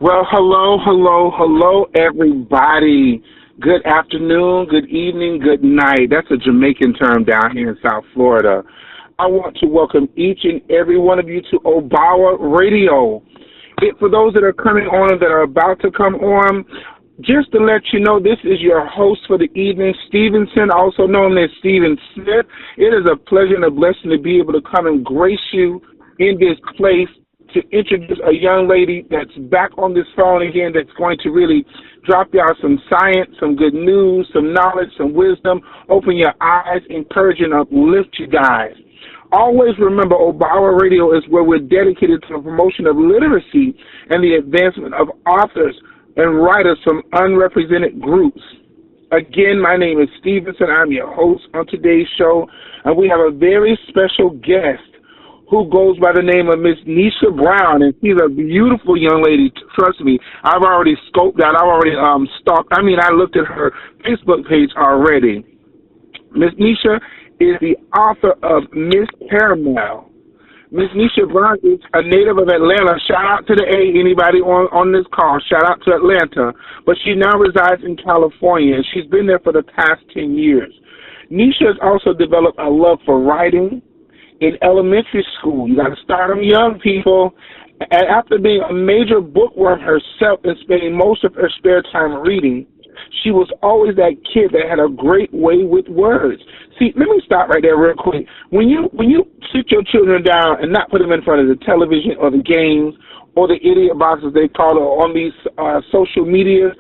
Well, hello, everybody. Good afternoon, good evening, good night. That's a Jamaican term down here in South Florida. I want to welcome each and every one of you to Obawa Radio. For those that are coming on and that are about to come on, just to let you know, this is your host for the evening, Stevenson, also known as Steven Smith. It is a pleasure and a blessing to be able to come and grace you in this place to introduce a young lady that's back on this phone again that's going to really drop y'all some science, some good news, some knowledge, some wisdom, open your eyes, encourage and uplift you guys. Always remember, Obawa Radio is where we're dedicated to the promotion of literacy and the advancement of authors and writers from unrepresented groups. Again, my name is Stevenson. I'm your host on today's show, and we have a very special guest who goes by the name of Miss Nisha Brown, and she's a beautiful young lady. Trust me, I've already scoped out. I've already I looked at her Facebook page already. Miss Nisha is the author of Miss Caramel. Miss Nisha Brown is a native of Atlanta. Shout out to the A, anybody on this call. Shout out to Atlanta. But she now resides in California, and she's been there for the past 10 years. Nisha has also developed a love for writing in elementary school. You got to start them young, people. And after being a major bookworm herself and spending most of her spare time reading, she was always that kid that had a great way with words. See, let me stop right there real quick. When you sit your children down and not put them in front of the television or the games or the idiot boxes they call it on these social media,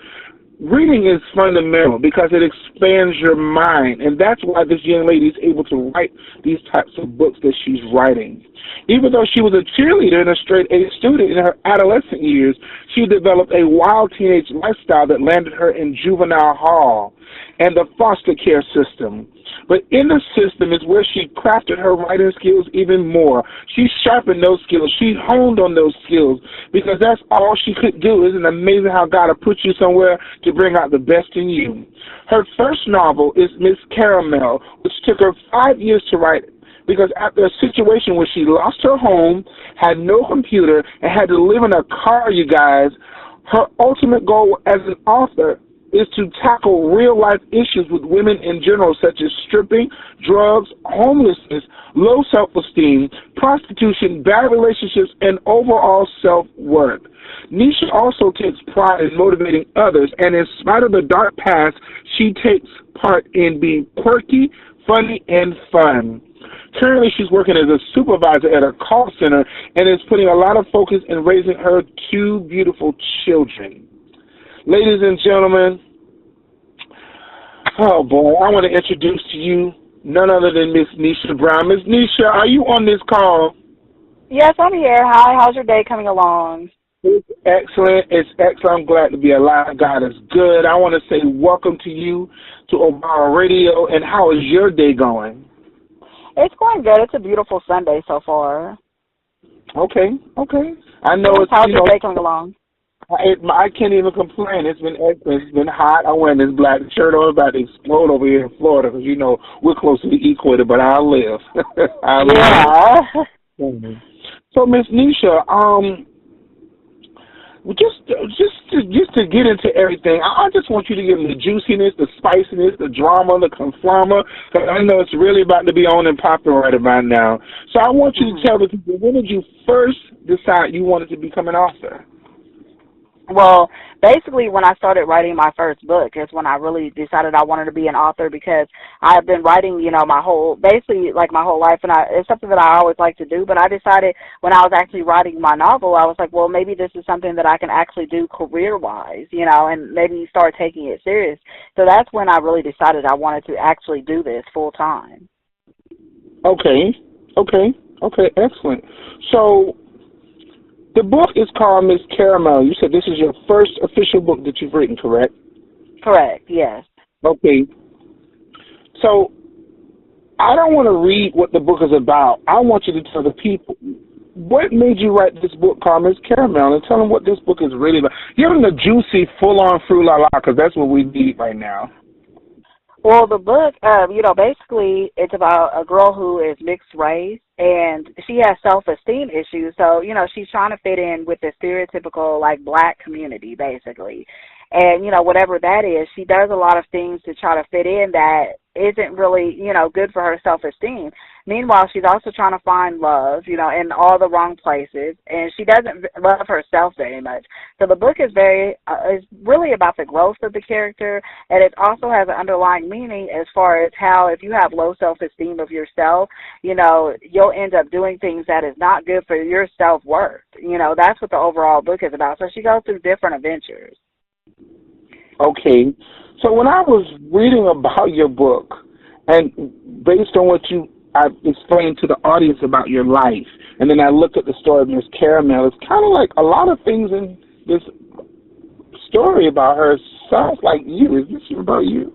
reading is fundamental because it expands your mind, and that's why this young lady is able to write these types of books that she's writing. Even though she was a cheerleader and a straight-A student in her adolescent years, she developed a wild teenage lifestyle that landed her in juvenile hall and the foster care system. But in the system is where she crafted her writing skills even more. She sharpened those skills. She honed on those skills because that's all she could do. Isn't it amazing how God will put you somewhere to bring out the best in you? Her first novel is Miss Caramel, which took her 5 years to write because after a situation where she lost her home, had no computer, and had to live in a car, you guys, her ultimate goal as an author is to tackle real-life issues with women in general, such as stripping, drugs, homelessness, low self-esteem, prostitution, bad relationships, and overall self-worth. Nisha also takes pride in motivating others, and in spite of the dark past, she takes part in being quirky, funny, and fun. Currently, she's working as a supervisor at a call center and is putting a lot of focus in raising her two beautiful children. Ladies and gentlemen, oh boy, I want to introduce to you none other than Miss Nisha Brown. Miss Nisha, are you on this call? Yes, I'm here. Hi, how's your day coming along? It's excellent. It's excellent. I'm glad to be alive. God is good. I want to say welcome to you to Obawa Radio, and how is your day going? It's going good. It's a beautiful Sunday so far. Okay. I know it's, how's your day coming along? I can't even complain. It's been excellent. It's been hot. I'm wearing this black shirt. I'm about to explode over here in Florida because, you know, we're close to the equator, but I'll live. Live. So, Miss Nisha, just to get into everything, I just want you to give me the juiciness, the spiciness, the drama, the confirmer, because I know it's really about to be on and popping right about now. So I want you to tell the people, when did you first decide you wanted to become an author? Well, basically when I started writing my first book is when I really decided I wanted to be an author because I have been writing, my whole life, and it's something that I always like to do, but I decided when I was actually writing my novel, I was like, well, maybe this is something that I can actually do career-wise, and maybe start taking it serious. So that's when I really decided I wanted to actually do this full-time. Okay, excellent. So the book is called Miss Caramel. You said this is your first official book that you've written, correct? Correct, yes. Okay. So I don't want to read what the book is about. I want you to tell the people what made you write this book called Miss Caramel, and tell them what this book is really about. Give them the juicy, full-on fruit la la, because that's what we need right now. Well, the book, basically it's about a girl who is mixed race and she has self-esteem issues. So, she's trying to fit in with the stereotypical, like, black community, basically. And, whatever that is, she does a lot of things to try to fit in that isn't really, good for her self-esteem. Meanwhile, she's also trying to find love, in all the wrong places, and she doesn't love herself very much. So the book is is really about the growth of the character, and it also has an underlying meaning as far as how if you have low self-esteem of yourself, you'll end up doing things that is not good for your self-worth. That's what the overall book is about. So she goes through different adventures. Okay. So when I was reading about your book, and based on what I explained to the audience about your life, and then I looked at the story of Miss Caramel, it's kind of like a lot of things in this story about her sounds like you. Is this about you?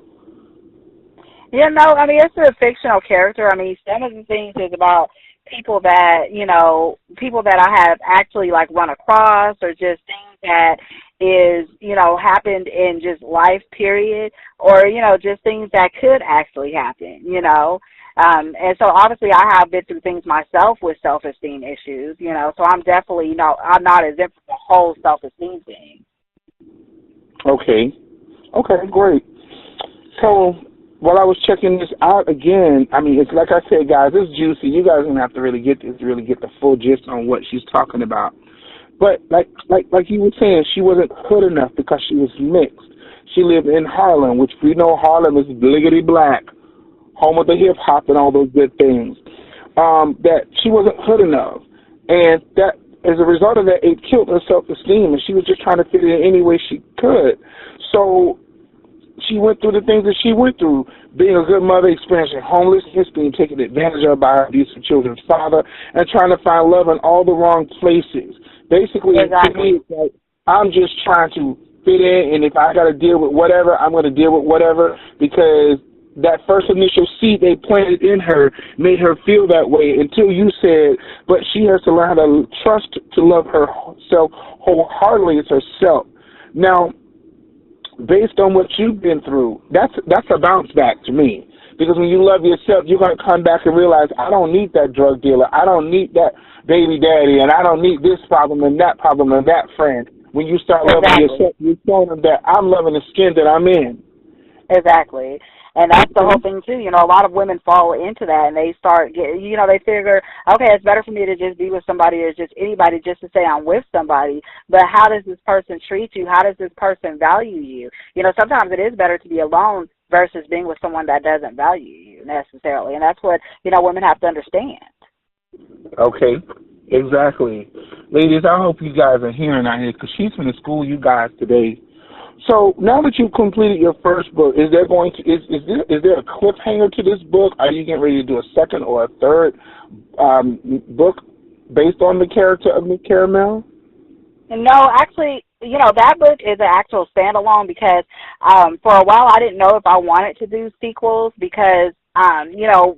Yeah, no, I mean, it's a fictional character. I mean, some of the things is about people that, people that I have actually, like, run across, or just things that is, happened in just life, period, or, just things that could actually happen, and so obviously I have been through things myself with self-esteem issues, so I'm definitely, I'm not exempt from the whole self-esteem thing. Okay, great. So while I was checking this out again, I mean, it's like I said, guys, it's juicy. You guys are going to have to really get this, really get the full gist on what she's talking about. But like you were saying, she wasn't hood enough because she was mixed. She lived in Harlem, which we know Harlem is bliggity black, home of the hip hop and all those good things. That she wasn't hood enough, and that as a result of that, it killed her self-esteem, and she was just trying to fit in any way she could. So she went through the things that she went through, being a good mother, experiencing homelessness, being taken advantage of by her abusive children's father, and trying to find love in all the wrong places. Basically, exactly. To me, it's like, I'm just trying to fit in, and if I got to deal with whatever, I'm going to deal with whatever, because that first initial seed they planted in her made her feel that way until you said, but she has to learn how to trust to love herself wholeheartedly as herself. Now, based on what you've been through, that's a bounce back to me. Because when you love yourself, you're going to come back and realize, I don't need that drug dealer. I don't need that baby daddy, and I don't need this problem and that friend. When you start loving yourself, you're showing them that I'm loving the skin that I'm in. Exactly. And that's the whole thing, too. A lot of women fall into that, and they start getting, they figure, okay, it's better for me to just be with somebody or just anybody just to say I'm with somebody. But how does this person treat you? How does this person value you? Sometimes it is better to be alone versus being with someone that doesn't value you necessarily. And that's what, women have to understand. Okay, exactly. Ladies, I hope you guys are hearing out here, because she's going to school you guys today. So now that you've completed your first book, is there a cliffhanger to this book? Are you getting ready to do a second or a third book based on the character of Miss Caramel? No, actually, that book is an actual standalone because for a while I didn't know if I wanted to do sequels because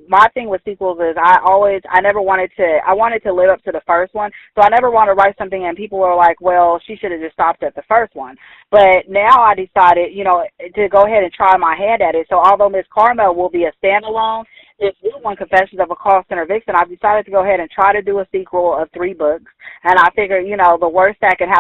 my thing with sequels is I wanted to live up to the first one, so I never wanted to write something and people were like, well, she should have just stopped at the first one. But now I decided, to go ahead and try my hand at it. So although Miss Carmel will be a standalone, this new one, Confessions of a Call Center Vixen, I've decided to go ahead and try to do a sequel of 3 books. And I figure, what's the worst that can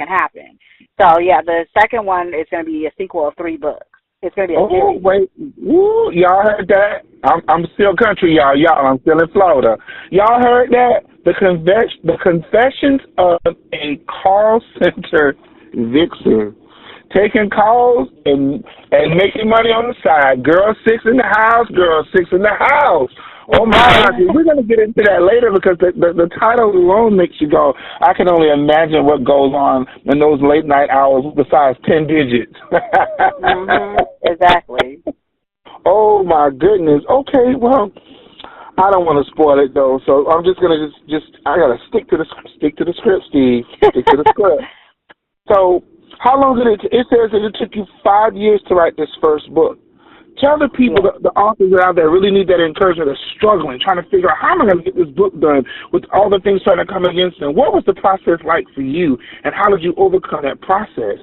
happen? So, yeah, the second one is going to be a sequel of 3 books. It's going to be a series. Wait. Woo, y'all heard that? I'm still country, y'all. I'm still in Florida. Y'all heard that? The Confessions of a Call Center Vixen. Taking calls and making money on the side. Girl 6 in the house, girl 6 in the house. Oh, my God. We're going to get into that later because the title alone makes you go, I can only imagine what goes on in those late night hours besides 10 digits. Exactly. Oh, my goodness. Okay, well, I don't want to spoil it, though, so I'm just going to I got to stick to the script, Steve. Stick to the script. So, how long did it says that it took you 5 years to write this first book. Tell the people, the authors out there really need that encouragement, are struggling, trying to figure out how am I going to get this book done with all the things trying to come against them. What was the process like for you, and how did you overcome that process?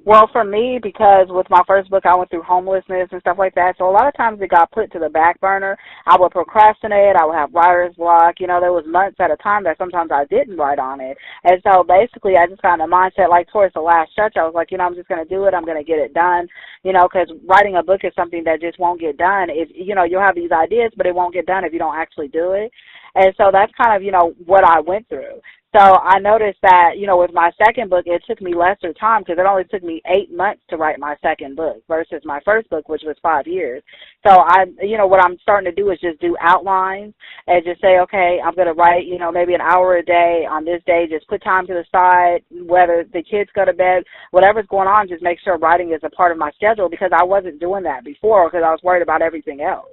Well, for me, because with my first book, I went through homelessness and stuff like that. So a lot of times it got put to the back burner. I would procrastinate. I would have writer's block. You know, there was months at a time that sometimes I didn't write on it. And so basically I just got in a mindset, like towards the last stretch, I was like, you know, I'm just going to do it. I'm going to get it done. You know, because writing a book is something that just won't get done. If, you know, you'll have these ideas, but it won't get done if you don't actually do it. And so that's kind of, you know, what I went through. So I noticed that, you know, with my second book, it took me lesser time because it only took me 8 months to write my second book versus my first book, which was 5 years. So you know, what I'm starting to do is just do outlines and just say, okay, I'm going to write, you know, maybe an hour a day on this day, just put time to the side, whether the kids go to bed, whatever's going on, just make sure writing is a part of my schedule because I wasn't doing that before because I was worried about everything else.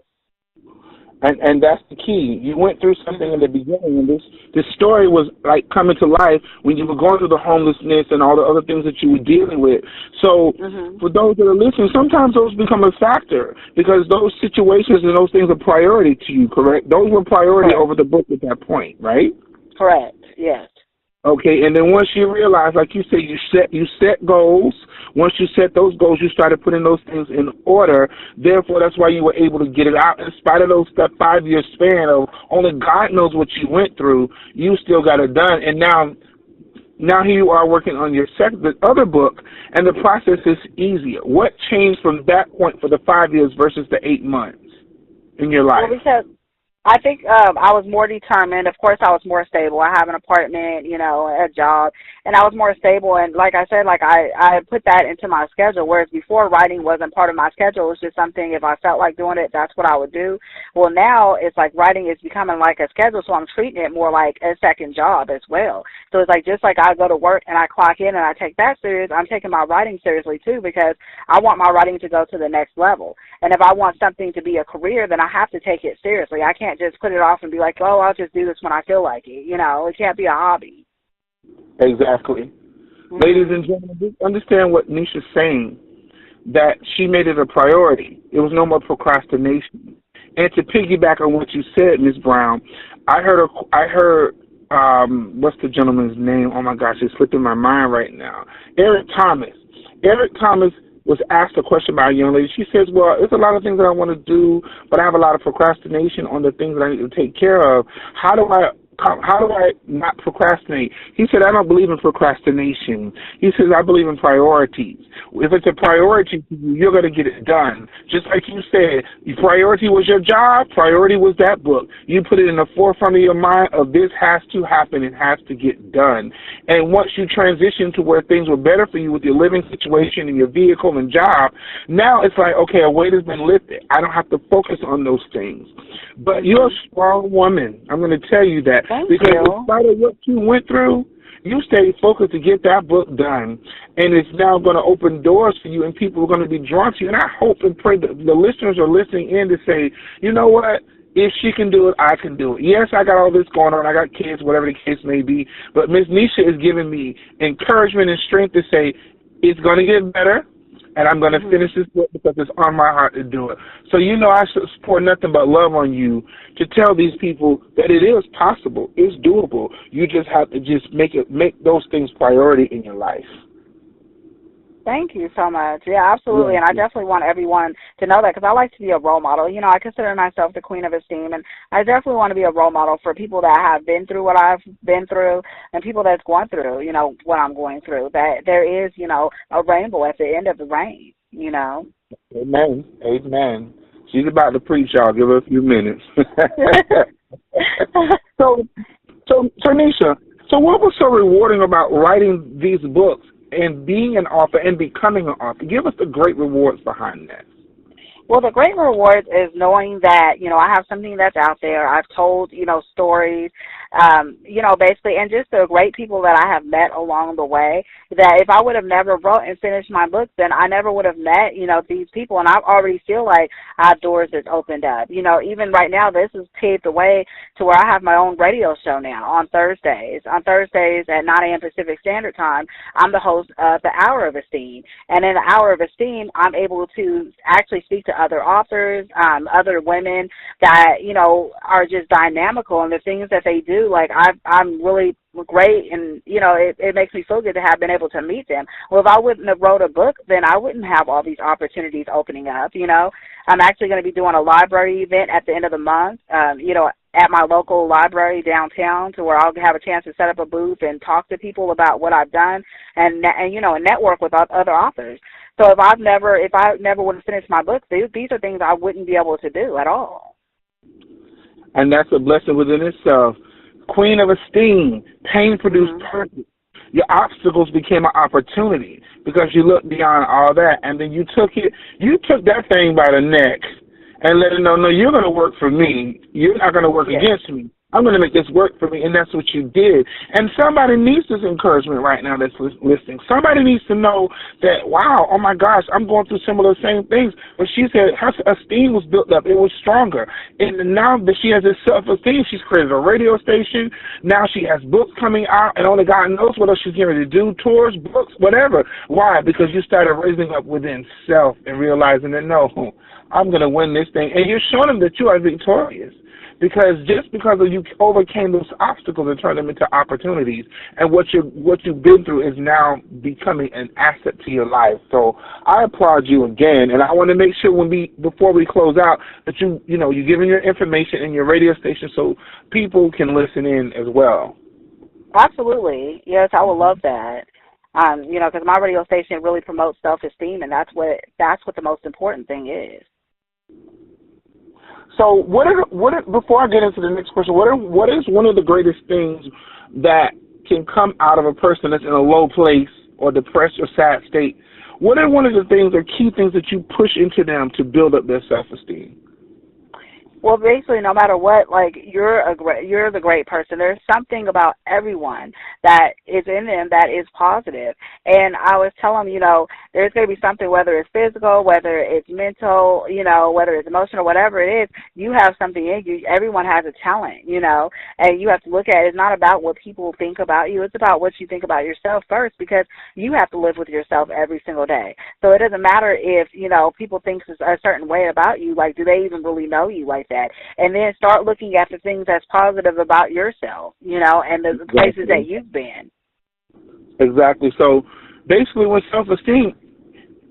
And that's the key. You went through something in the beginning, and this story was like coming to life when you were going through the homelessness and all the other things that you were dealing with. So for those that are listening, sometimes those become a factor because those situations and those things are priority to you, correct? Those were priority over the book at that point, right? Correct, yes. Okay, and then once you realize, like you said, you set goals. Once you set those goals, you started putting those things in order. Therefore, that's why you were able to get it out. In spite of that 5-year span of only God knows what you went through, you still got it done. And now here you are working on the other book, and the process is easier. What changed from that point for the 5 years versus the 8 months in your life? Well, because I think I was more determined. Of course, I was more stable. I have an apartment, you know, a job, and I was more stable. And like I said, like I put that into my schedule, whereas before writing wasn't part of my schedule. It was just something, if I felt like doing it, that's what I would do. Well, now it's like writing is becoming like a schedule, so I'm treating it more like a second job as well. So it's like just like I go to work and I clock in and I take that serious, I'm taking my writing seriously too because I want my writing to go to the next level. And if I want something to be a career, then I have to take it seriously. I can't just put it off and be like, oh, I'll just do this when I feel like it. You know, it can't be a hobby. Exactly. Ladies and gentlemen, just understand what Nisha's saying, that she made it a priority. It was no more procrastination. And to piggyback on what you said, Ms. Brown, I heard what's the gentleman's name? Oh, my gosh, it's slipping my mind right now. Eric Thomas. Eric Thomas was asked a question by a young lady. She says, well, there's a lot of things that I want to do, but I have a lot of procrastination on the things that I need to take care of. How do I not procrastinate? He said, I don't believe in procrastination. He says, I believe in priorities. If it's a priority to you, you're going to get it done. Just like you said, your priority was your job, priority was that book. You put it in the forefront of your mind of this has to happen, it has to get done. And once you transition to where things were better for you with your living situation and your vehicle and job, now it's like, okay, a weight has been lifted. I don't have to focus on those things. But you're a strong woman. I'm going to tell you that. Because in spite of what you went through, you stayed focused to get that book done, and it's now going to open doors for you, and people are going to be drawn to you. And I hope and pray that the listeners are listening in to say, you know what? If she can do it, I can do it. Yes, I got all this going on. I got kids, whatever the case may be. But Ms. Nisha is giving me encouragement and strength to say it's going to get better. And I'm going to finish this book because it's on my heart to do it. So you know I should support nothing but love on you to tell these people that it is possible. It's doable. You just have to just make those things priority in your life. Thank you so much. Yeah, absolutely. And I definitely want everyone to know that because I like to be a role model. You know, I consider myself the queen of esteem, and I definitely want to be a role model for people that have been through what I've been through and people that's going through, you know, what I'm going through, that there is, you know, a rainbow at the end of the rain, you know. Amen. Amen. She's about to preach, y'all. Give her a few minutes. So, Nisha, so what was so rewarding about writing these books and being an author and becoming an author? Give us the great rewards behind that. Well, the great reward is knowing that, you know, I have something that's out there. I've told, you know, stories, you know, basically, and just the great people that I have met along the way, that if I would have never wrote and finished my book, then I never would have met, you know, these people. And I already feel like I have doors that's opened up. You know, even right now, this has paved the way to where I have my own radio show now on Thursdays. On Thursdays at 9 a.m. Pacific Standard Time, I'm the host of the Hour of Esteem. And in the Hour of Esteem, I'm able to actually speak to other authors, other women that, you know, are just dynamical in the things that they do. do. Like, I'm really great, and, you know, it makes me feel good to have been able to meet them. Well, if I wouldn't have wrote a book, then I wouldn't have all these opportunities opening up, you know. I'm actually going to be doing a library event at the end of the month, you know, at my local library downtown, to where I'll have a chance to set up a booth and talk to people about what I've done, and you know, and network with other authors. So if I never would have finished my book, these are things I wouldn't be able to do at all. And that's a blessing within itself. Queen of esteem, pain produced purpose. Your obstacles became an opportunity because you looked beyond all that, and then you took that thing by the neck and let it know, no, you're going to work for me. You're not going to work against me. I'm going to make this work for me, and that's what you did. And somebody needs this encouragement right now that's listening. Somebody needs to know that, wow, oh, my gosh, I'm going through similar same things. But she said her esteem was built up. It was stronger. And now that she has this self-esteem, she's created a radio station. Now she has books coming out, and only God knows what else she's going to do, tours, books, whatever. Why? Because you started raising up within self and realizing that, no, I'm going to win this thing. And you're showing them that you are victorious. Because just because you overcame those obstacles and turned them into opportunities, and what you've been through is now becoming an asset to your life. So I applaud you again, and I want to make sure before we close out that you're giving your information in your radio station so people can listen in as well. Absolutely, yes, I would love that. You know, because my radio station really promotes self-esteem, and that's what the most important thing is. So before I get into the next question, what is one of the greatest things that can come out of a person that's in a low place or depressed or sad state? What are one of the things or key things that you push into them to build up their self-esteem? Well, basically, no matter what, like, you're the great person. There's something about everyone that is in them that is positive. And I was telling them, you know, there's going to be something, whether it's physical, whether it's mental, you know, whether it's emotional, whatever it is, you have something in you. Everyone has a talent, you know, and you have to look at it. It's not about what people think about you. It's about what you think about yourself first, because you have to live with yourself every single day. So it doesn't matter if, you know, people think a certain way about you. Like, do they even really know you like that? And then start looking at the things that's positive about yourself, you know, and the places that you've been. Exactly. So basically with self-esteem,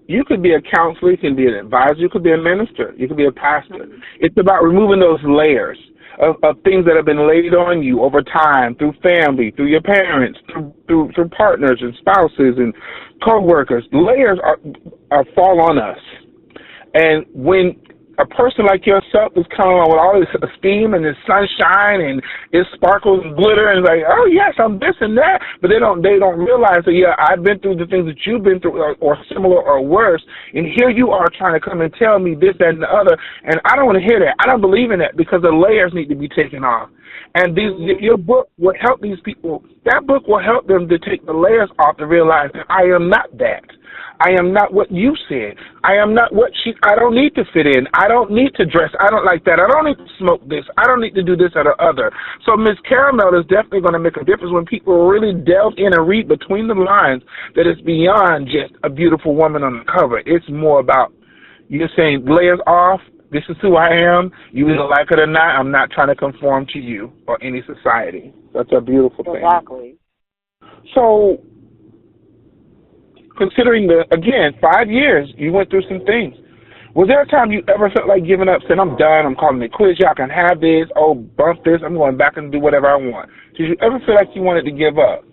you could be a counselor, you can be an advisor, you could be a minister, you could be a pastor. It's about removing those layers of things that have been laid on you over time through family, through your parents, through partners and spouses and co-workers. Layers fall on us. And when a person like yourself is coming on with all this esteem and this sunshine and it sparkles and glitter and it's like, oh yes, I'm this and that, but they don't realize that, yeah, I've been through the things that you've been through or similar or worse, and here you are trying to come and tell me this, that, and the other, and I don't want to hear that. I don't believe in that, because the layers need to be taken off. And your book will help these people. That book will help them to take the layers off to realize that I am not that. I am not what you said. I am not I don't need to fit in. I don't need to dress. I don't like that. I don't need to smoke this. I don't need to do this or the other. So Miss Caramel is definitely going to make a difference when people really delve in and read between the lines that it's beyond just a beautiful woman on the cover. It's more about, you're saying, layers off. This is who I am. You either like it or not. I'm not trying to conform to you or any society. That's a beautiful thing. Exactly. So, considering 5 years, you went through some things. Was there a time you ever felt like giving up, saying, I'm done, I'm calling it quits, y'all can have this, oh, bump this, I'm going back and do whatever I want? Did you ever feel like you wanted to give up?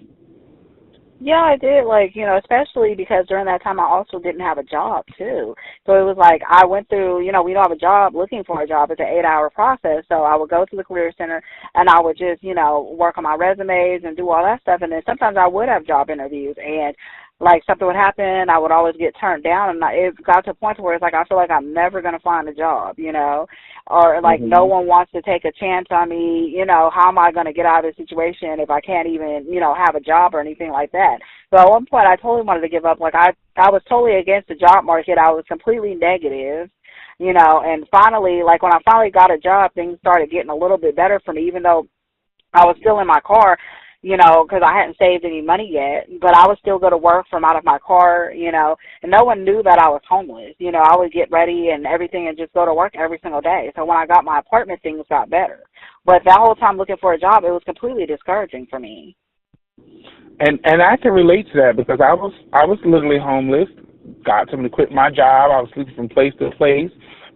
Yeah, I did, like, you know, especially because during that time I also didn't have a job, too. So it was like I went through, you know, we don't have a job, looking for a job. It's an 8-hour process. So I would go to the Career Center and I would just, you know, work on my resumes and do all that stuff. And then sometimes I would have job interviews, and like something would happen, I would always get turned down, and it got to a point where it's like I feel like I'm never going to find a job, you know, or like no one wants to take a chance on me, you know, how am I going to get out of this situation if I can't even, you know, have a job or anything like that. So at one point I totally wanted to give up. Like I was totally against the job market. I was completely negative, you know, and finally, like when I finally got a job, things started getting a little bit better for me, even though I was still in my car. because I hadn't saved any money yet. But I would still go to work from out of my car, and no one knew that I was homeless. I would get ready and everything and just go to work every single day. So when I got my apartment, things got better. But that whole time looking for a job, it was completely discouraging for me. And I can relate to that because I was literally homeless. Got someone to quit my job. I was sleeping from place to place,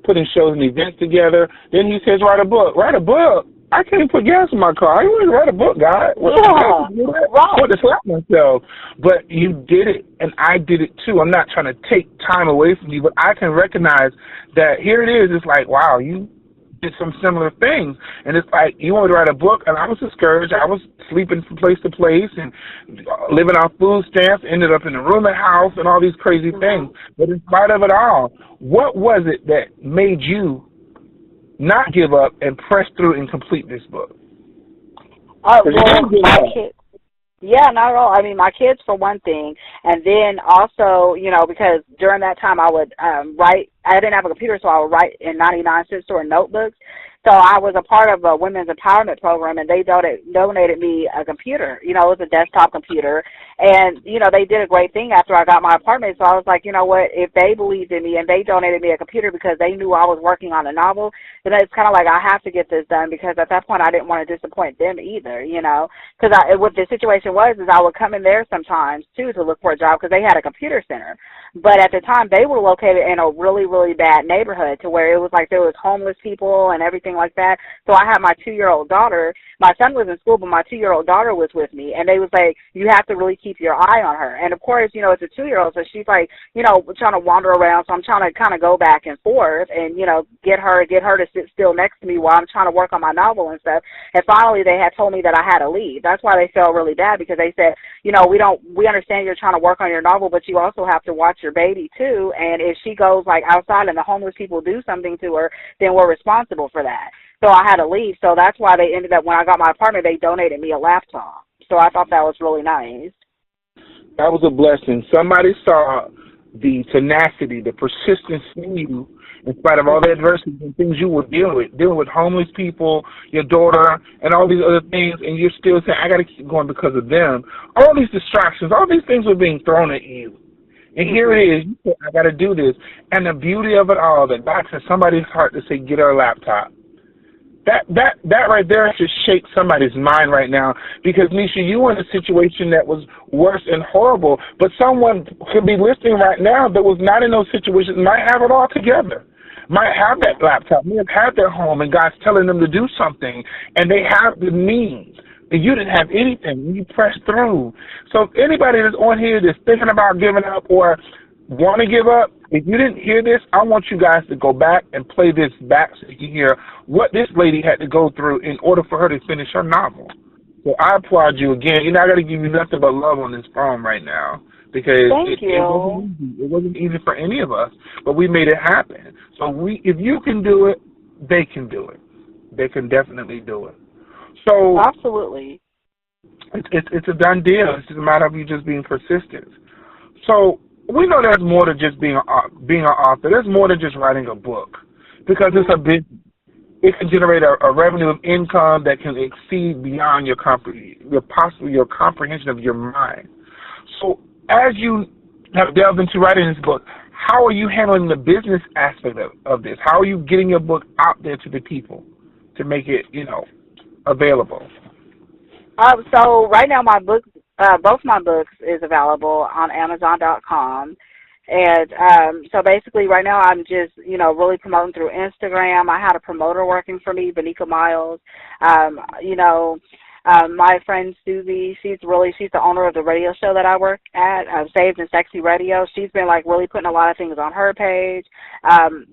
putting shows and events together. Then he says, write a book. Write a book? I can't put gas in my car. I want to write a book, God. I want to slap myself. But you did it, and I did it too. I'm not trying to take time away from you, but I can recognize that here it is. It's like, wow, you did some similar things. And it's like, you want to write a book, and I was discouraged. I was sleeping from place to place and living off food stamps, ended up in a rooming house and all these crazy things. But in spite of it all, what was it that made you not give up and press through and complete this book? Well, my kids. Yeah, not at all. I mean, my kids for one thing, and then also, because during that time I would write. I didn't have a computer, so I would write in 99-cent store notebooks. So I was a part of a women's empowerment program, and they donated me a computer. It was a desktop computer. And, they did a great thing after I got my apartment. So I was like, you know what, if they believed in me and they donated me a computer because they knew I was working on a novel, then it's kind of like I have to get this done because at that point I didn't want to disappoint them either, Because what the situation was is I would come in there sometimes, too, to look for a job because they had a computer center. But at the time, they were located in a really, really bad neighborhood to where it was like there was homeless people and everything like that. So I had my 2-year-old daughter. My son was in school, but my 2-year-old daughter was with me. And they was like, you have to really keep your eye on her. And, of course, it's a 2-year-old, so she's like, trying to wander around. So I'm trying to kind of go back and forth and, get her to sit still next to me while I'm trying to work on my novel and stuff. And finally, they had told me that I had to leave. That's why they felt really bad because they said, we understand you're trying to work on your novel, but you also have to watch your baby, too. And if she goes, like, outside and the homeless people do something to her, then we're responsible for that. So I had to leave. So that's why they ended up, when I got my apartment, they donated me a laptop. So I thought that was really nice. That was a blessing. Somebody saw the tenacity, the persistence in you, in spite of all the adversity and things you were dealing with homeless people, your daughter, and all these other things, and you're still saying, I got to keep going because of them. All these distractions, all these things were being thrown at you. And here it is. You said, I got to do this. And the beauty of it all, that God said somebody's heart to say, get her a laptop. That right there should shake somebody's mind right now. Because, Nisha, you were in a situation that was worse and horrible. But someone could be listening right now that was not in those situations, might have it all together. Might have that laptop, may have had their home, and God's telling them to do something. And they have the means. And you didn't have anything. You pressed through. So if anybody that's on here that's thinking about giving up or want to give up, if you didn't hear this, I want you guys to go back and play this back so you can hear what this lady had to go through in order for her to finish her novel. So I applaud you again. I got to give you nothing but love on this phone right now because it wasn't easy for any of us, but we made it happen. So if you can do it, they can do it. They can definitely do it. So absolutely, it's a done deal. It's just a matter of you just being persistent. So we know there's more to just being an author. There's more than just writing a book because it's a business. It can generate a revenue of income that can exceed beyond your comprehension of your mind. So as you have delved into writing this book, how are you handling the business aspect of this? How are you getting your book out there to the people to make it, available? So right now my book, both my books is available on Amazon.com. And so basically right now I'm just, really promoting through Instagram. I had a promoter working for me, Benika Miles. My friend Susie, she's the owner of the radio show that I work at, Saved and Sexy Radio. She's been really putting a lot of things on her page. I'm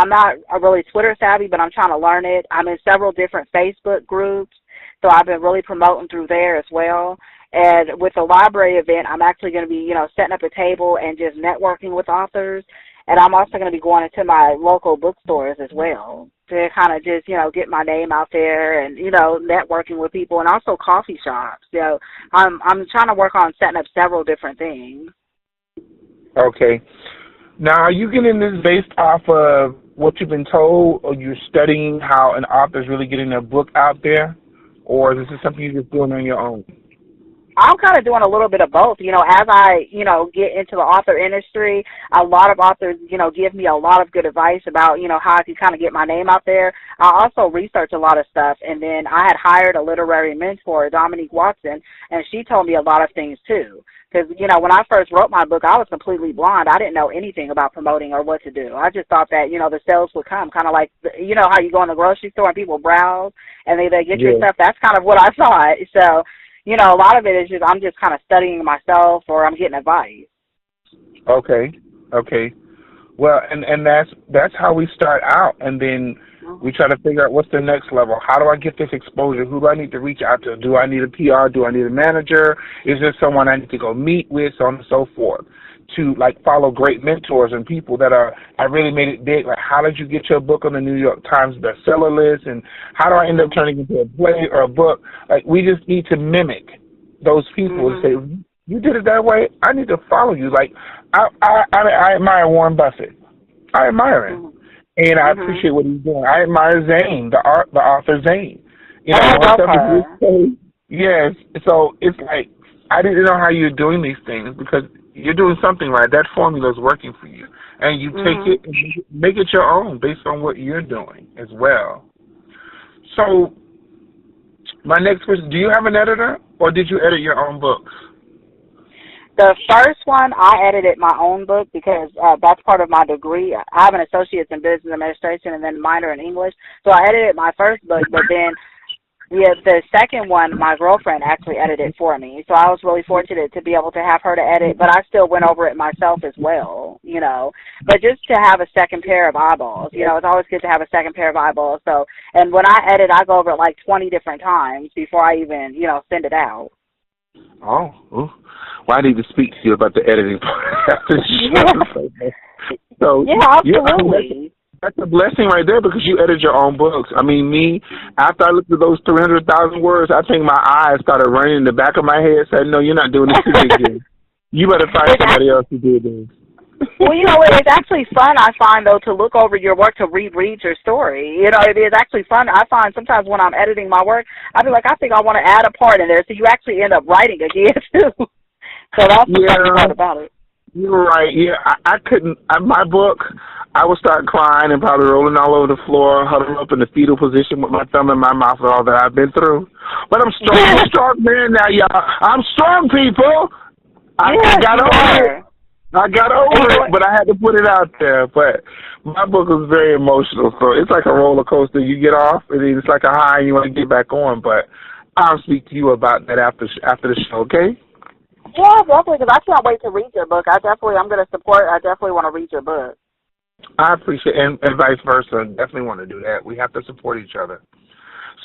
not really Twitter savvy, but I'm trying to learn it. I'm in several different Facebook groups, so I've been really promoting through there as well. And with the library event, I'm actually going to be, setting up a table and just networking with authors. And I'm also going to be going into my local bookstores as well to kind of just, get my name out there and, networking with people, and also coffee shops. So I'm trying to work on setting up several different things. Okay. Now, are you getting this based off of what you've been told, or you're studying how an author is really getting their book out there, or is this something you're just doing on your own? I'm kind of doing a little bit of both. You know, as I, get into the author industry, a lot of authors, give me a lot of good advice about, how I can kind of get my name out there. I also research a lot of stuff, and then I had hired a literary mentor, Dominique Watson, and she told me a lot of things too. Because, when I first wrote my book, I was completely blind. I didn't know anything about promoting or what to do. I just thought that, the sales would come, kind of like, how you go in the grocery store and people browse and they get your stuff. That's kind of what I thought. So, a lot of it is just I'm just kind of studying myself or I'm getting advice. Okay. Well, and that's how we start out, and then we try to figure out what's the next level. How do I get this exposure? Who do I need to reach out to? Do I need a PR? Do I need a manager? Is there someone I need to go meet with? So on and so forth. To follow great mentors and people that I really made it big. Like, how did you get your book on the New York Times bestseller list? And how do I end up turning into a play or a book? Like, we just need to mimic those people and say, you did it that way, I need to follow you. Like, I admire Warren Buffett. I admire him. And I appreciate what he's doing. I admire Zane, the author Zane. Yes. So it's like, I didn't know how you're doing these things because you're doing something right. That formula is working for you. And you take it and make it your own based on what you're doing as well. So my next question, do you have an editor or did you edit your own books? The first one, I edited my own book because that's part of my degree. I have an associate's in business administration and then minor in English. So I edited my first book, but then the second one, my girlfriend actually edited for me. So I was really fortunate to be able to have her to edit, but I still went over it myself as well, But just to have a second pair of eyeballs, it's always good to have a second pair of eyeballs. So, and when I edit, I go over it like 20 different times before I even, send it out. Oh, well, I need to speak to you about the editing part after the show. So, yeah, absolutely. That's a blessing right there because you edit your own books. I mean, me, after I looked at those 300,000 words, I think my eyes started running in the back of my head, said, no, you're not doing this again. You better find somebody else to do this. Well, it's actually fun, I find, though, to look over your work, to reread your story. It is actually fun. I find sometimes when I'm editing my work, I'll be like, I think I want to add a part in there, so you actually end up writing again, too. So that's the funny part about it. You're right. Yeah, I couldn't. My book, I would start crying and probably rolling all over the floor, huddling up in the fetal position with my thumb in my mouth and all that I've been through. But I'm strong. I'm a strong man now, y'all. I'm strong, people. I got over it. I got over it, but I had to put it out there. But my book was very emotional, so it's like a roller coaster. You get off, and then it's like a high, and you want to get back on. But I'll speak to you about that after the show, okay? Yeah, definitely, because I can't wait to read your book. I'm going to support. I definitely want to read your book. I appreciate it, and vice versa. Definitely want to do that. We have to support each other.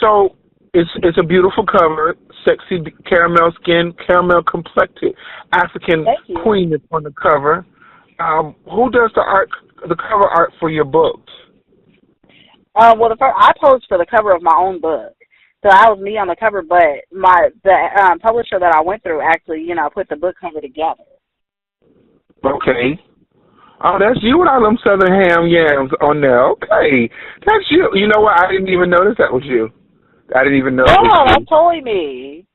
So it's a beautiful cover, sexy caramel skin, caramel complected African queen is on the cover. Who does the cover art for your books? Well, I posed for the cover of my own book. So that was me on the cover, but the publisher that I went through actually, put the book cover together. Okay. Oh, that's you with all them Southern ham yams on there. Okay. That's you. You know what? I didn't even notice that was you. I didn't even know it was you. That's totally me.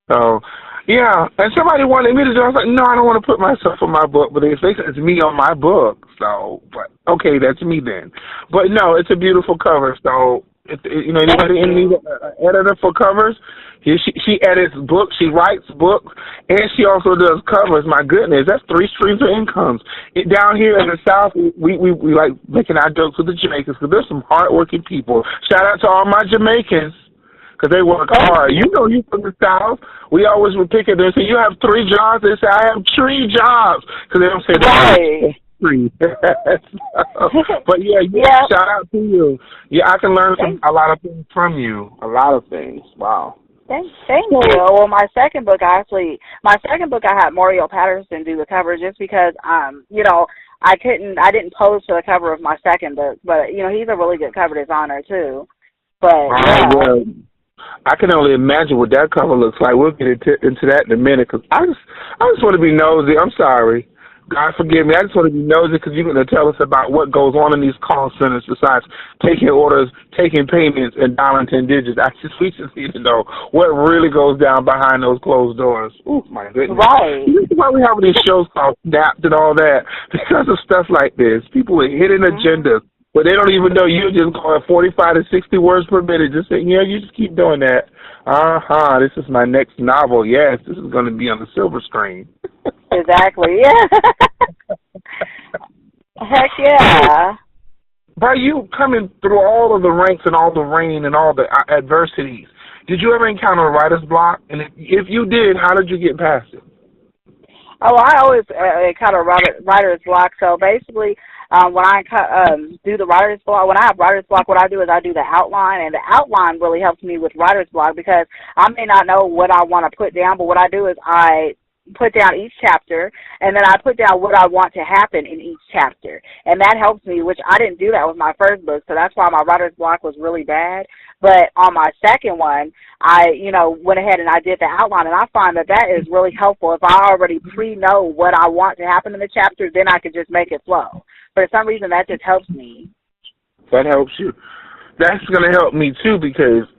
Oh, yeah. And somebody wanted me to do it. I was like, no, I don't want to put myself on my book, but it's me on my book. So, but okay, that's me then. But no, it's a beautiful cover. So, anybody need an editor for covers? She edits books, she writes books, and she also does covers. My goodness, that's 3 streams of incomes. Down here in the South, we like making our jokes with the Jamaicans because there's some hardworking people. Shout out to all my Jamaicans because they work hard. You from the South. We always would pick it and say, you have 3 jobs. They say, I have 3 jobs because they don't say that. But yeah, shout out to you. Yeah, I can learn a lot of things from you. A lot of things. Wow. Thank you. Well, my second book I had Mario Patterson do the cover just because I didn't pose for the cover of my second book, but he's a really good cover designer too. But well, I can only imagine what that cover looks like. We'll get into that in a minute because I just want to be nosy. I'm sorry. God forgive me. I just want to be nosy because you're going to tell us about what goes on in these call centers besides taking orders, taking payments, and dialing 10 digits. We just need to know what really goes down behind those closed doors. Oh, my goodness. Right. This is why we have these shows called Snapped and all that, because of stuff like this. People with hidden agendas, but they don't even know you're just going 45 to 60 words per minute. Just saying, yeah, you just keep doing that. This is my next novel. Yes, this is going to be on the silver screen. Exactly, yeah. Heck yeah. By you coming through all of the ranks and all the rain and all the adversities, did you ever encounter a writer's block? And if you did, how did you get past it? Oh, I always encounter writer's block. So basically, when I do the writer's block, when I have writer's block, what I do is I do the outline, and the outline really helps me with writer's block because I may not know what I want to put down, but what I do is I put down each chapter, and then I put down what I want to happen in each chapter, and that helps me, which I didn't do that with my first book, so that's why my writer's block was really bad. But on my second one, I, went ahead and I did the outline, and I find that that is really helpful. If I already pre-know what I want to happen in the chapter, then I could just make it flow. For some reason, that just helps me. That helps you. That's going to help me, too, because,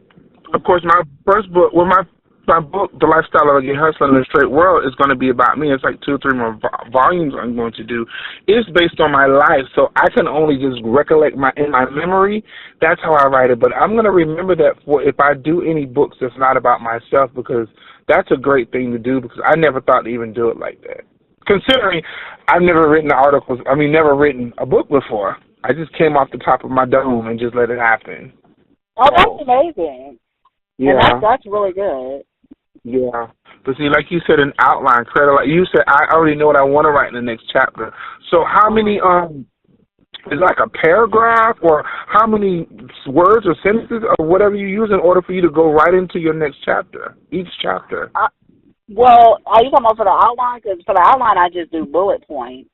of course, my first book, my book, The Lifestyle of a Gay Hustler in the Straight World, is going to be about me. It's like 2 or 3 more volumes I'm going to do. It's based on my life, so I can only just recollect in my memory. That's how I write it. But I'm going to remember that for if I do any books that's not about myself, because that's a great thing to do, because I never thought to even do it like that. Considering I've never written never written a book before. I just came off the top of my dome and just let it happen. Oh, that's amazing. Yeah. And that's really good. Yeah, but see, like you said, an outline, credit. Like you said, I already know what I want to write in the next chapter. So how many is like a paragraph, or how many words or sentences or whatever you use in order for you to go right into your next chapter, each chapter? Well, are you talking about for the outline? Because for the outline, I just do bullet points.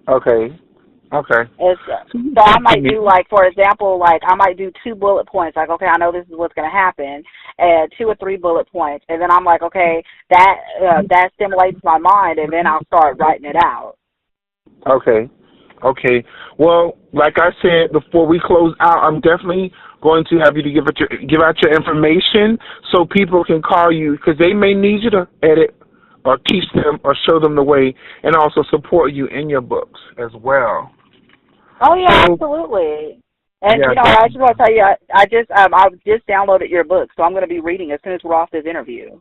Okay. So I might do, like, for example, I might do 2 bullet points. Like, okay, I know this is what's going to happen, and 2 or 3 bullet points. And then I'm like, okay, that stimulates my mind, and then I'll start writing it out. Okay. Well, like I said before we close out, I'm definitely going to have you to give out your information so people can call you, because they may need you to edit or teach them or show them the way, and also support you in your books as well. Oh, yeah, absolutely. And, I just want to tell you, I just downloaded your book, so I'm going to be reading as soon as we're off this interview.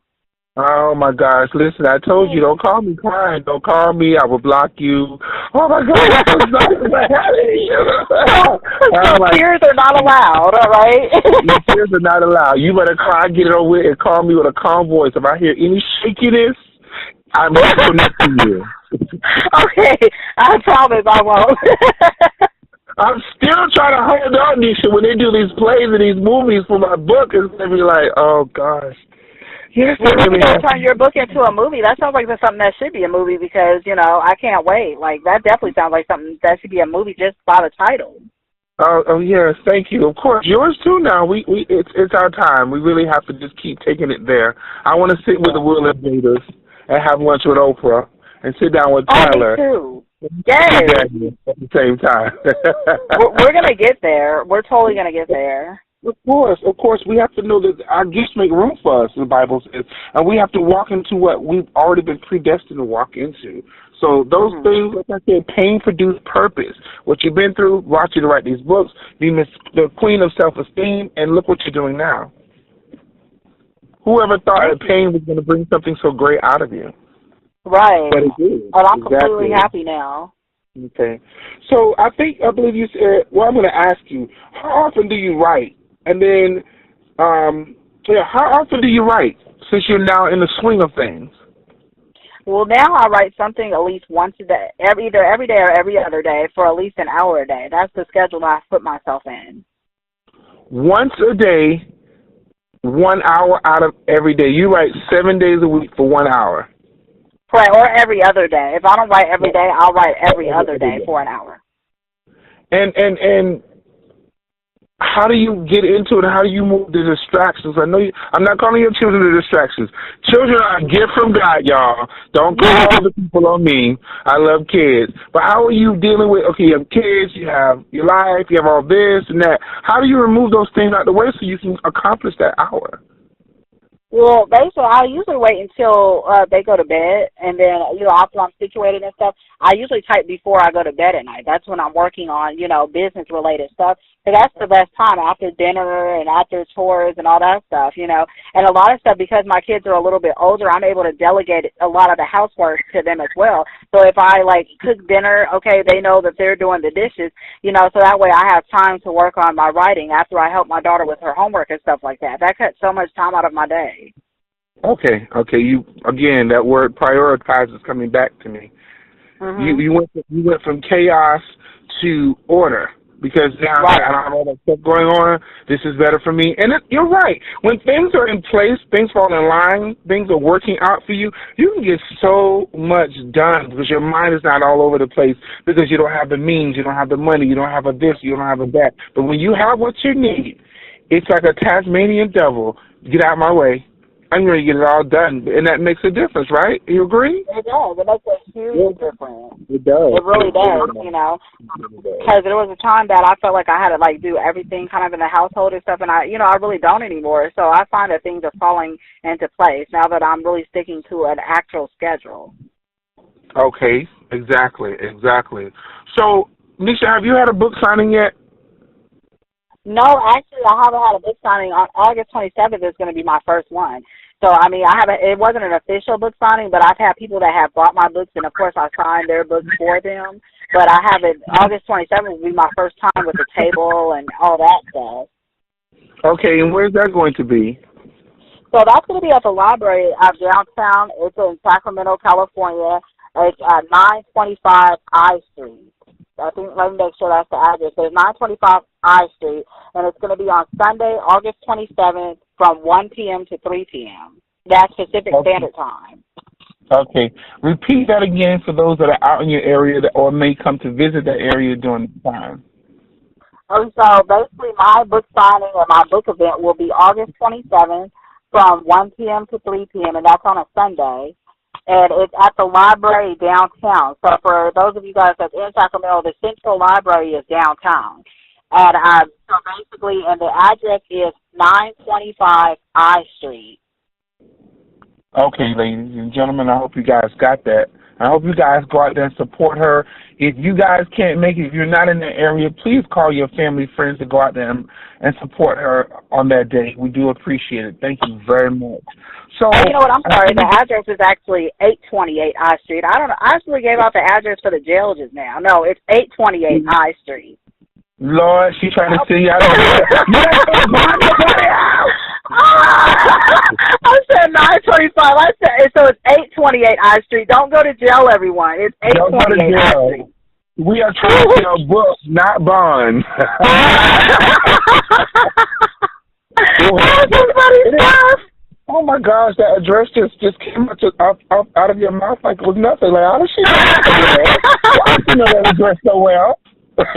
Oh, my gosh. Listen, I told you, don't call me crying. Don't call me. I will block you. Oh, my God. Tears are not allowed, all right? Tears are not allowed. You better cry, get it over with, and call me with a calm voice. If I hear any shakiness, I'm connecting you. Okay. I promise I won't. I'm still trying to hold on, Nisha. When they do these plays and these movies for my book, it's going to be like, oh, gosh. Yes, well, you can turn your book into a movie. That sounds like that's something that should be a movie because, I can't wait. Like, that definitely sounds like something that should be a movie just by the title. Oh yes, thank you. Of course, yours too. Now it's our time. We really have to just keep taking it there. I want to sit with the Will Invaders and have lunch with Oprah and sit down with Tyler. Me too. Yes. At the same time. We're gonna get there. We're totally gonna get there. Of course, we have to know that our gifts make room for us, the Bible says, and we have to walk into what we've already been predestined to walk into. So those things, like I said, pain produced purpose. What you've been through brought you to write these books, be the queen of self-esteem, and look what you're doing now. Whoever thought that pain was going to bring something so great out of you? Right. But it did. Well, I'm completely happy now. Okay. So I believe you said, well, I'm going to ask you, how often do you write? And then, how often do you write since you're now in the swing of things? Well, now I write something at least once a day, either every day or every other day for at least an hour a day. That's the schedule that I put myself in. Once a day, 1 hour out of every day. You write 7 days a week for 1 hour. Right, or every other day. If I don't write every day, I'll write every other day for an hour. And how do you get into it? How do you move the distractions? I know I'm not calling your children the distractions. Children are a gift from God, y'all. Don't call other people on me. I love kids. But how are you dealing with, okay, you have kids, you have your life, you have all this and that. How do you remove those things out of the way so you can accomplish that hour? Well, basically, I usually wait until they go to bed, and then, after I'm situated and stuff, I usually type before I go to bed at night. That's when I'm working on, business-related stuff. So that's the best time, after dinner and after chores and all that stuff, And a lot of stuff, because my kids are a little bit older, I'm able to delegate a lot of the housework to them as well. So if I, cook dinner, okay, they know that they're doing the dishes, so that way I have time to work on my writing after I help my daughter with her homework and stuff like that. That cuts so much time out of my day. Okay. You again, that word prioritize is coming back to me. Mm-hmm. You went from chaos to order because now right. I don't have all that stuff going on. This is better for me. And you're right. When things are in place, things fall in line, things are working out for you, you can get so much done because your mind is not all over the place because you don't have the means, you don't have the money, you don't have a this, you don't have a that. But when you have what you need, it's like a Tasmanian devil. Get out of my way. I'm going to get it all done. And that makes a difference, right? You agree? It does. It makes a huge difference. It does. It really does, Because there was a time that I felt like I had to, do everything kind of in the household and stuff, and I really don't anymore. So I find that things are falling into place now that I'm really sticking to an actual schedule. Okay. Exactly. So, Nisha, have you had a book signing yet? No, actually, I haven't had a book signing. On August 27th is going to be my first one. So, it wasn't an official book signing, but I've had people that have bought my books, and, of course, I signed their books for them. But I haven't, August 27th will be my first time with the table and all that stuff. Okay, and where's that going to be? So that's going to be at the library downtown. It's in Sacramento, California. It's at 925 I Street. I think, let me make sure that's the address. So it's 925 I Street, and it's going to be on Sunday, August 27th from 1 p.m. to 3 p.m. That's Pacific Standard Time. Okay. Repeat that again for those that are out in your area or may come to visit that area during the time. So basically my book signing or my book event will be August 27th from 1 p.m. to 3 p.m., and that's on a Sunday. And it's at the library downtown. So for those of you guys that's in Sacramento, the Central Library is downtown. And so basically, and the address is 925 I Street. Okay, ladies and gentlemen, I hope you guys got that. I hope you guys go out there and support her. If you guys can't make it, if you're not in the area, please call your family, friends to go out there and support her on that day. We do appreciate it. Thank you very much. So, you know what? I'm sorry. The address is actually 828 I Street. I don't know. I actually gave out the address for the jail just now. No, it's 828 I Street. Lord, she's trying to see you out of I said 925. I said so. It's 828 I Street. Don't go to jail, everyone. It's 828 I Street. We are trying to sell books, not bonds. Oh my gosh, that address just came out of your mouth like it was nothing. Like, how does she know that? I know that address so well. That's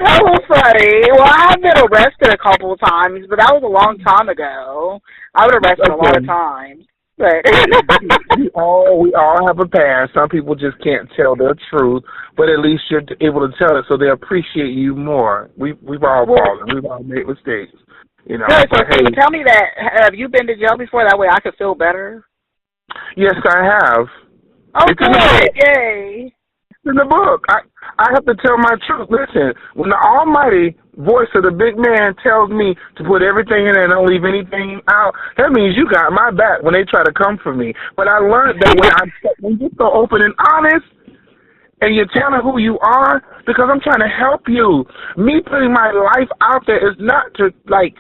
so funny. Well, I've been arrested a couple of times, but that was a long time ago. I was arrested a lot of times. But we all have a past. Some people just can't tell their truth, but at least you're able to tell it, so they appreciate you more. We've all fallen. We've all made mistakes. You know. Good, so hey, tell me that. Have you been to jail before? That way I could feel better. Yes, I have. Oh, good. Yay. In the book. I have to tell my truth. Listen, when the almighty voice of the big man tells me to put everything in there and don't leave anything out, that means you got my back when they try to come for me. But I learned that when you're so open and honest and you're telling who you are, because I'm trying to help you. Me putting my life out there is not to, like,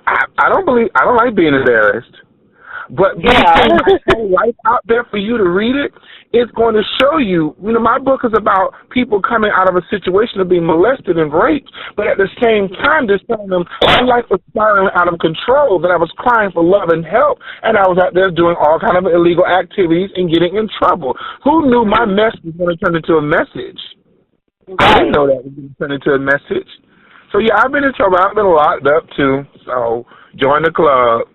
I don't like being embarrassed. But putting my life out there for you to read it, it's going to show you, my book is about people coming out of a situation of being molested and raped, but at the same time, just telling them my life was spiraling out of control, that I was crying for love and help, and I was out there doing all kind of illegal activities and getting in trouble. Who knew my mess was going to turn into a message? I didn't know that was going to turn into a message. So, yeah, I've been in trouble. I've been locked up, too. So, join the club.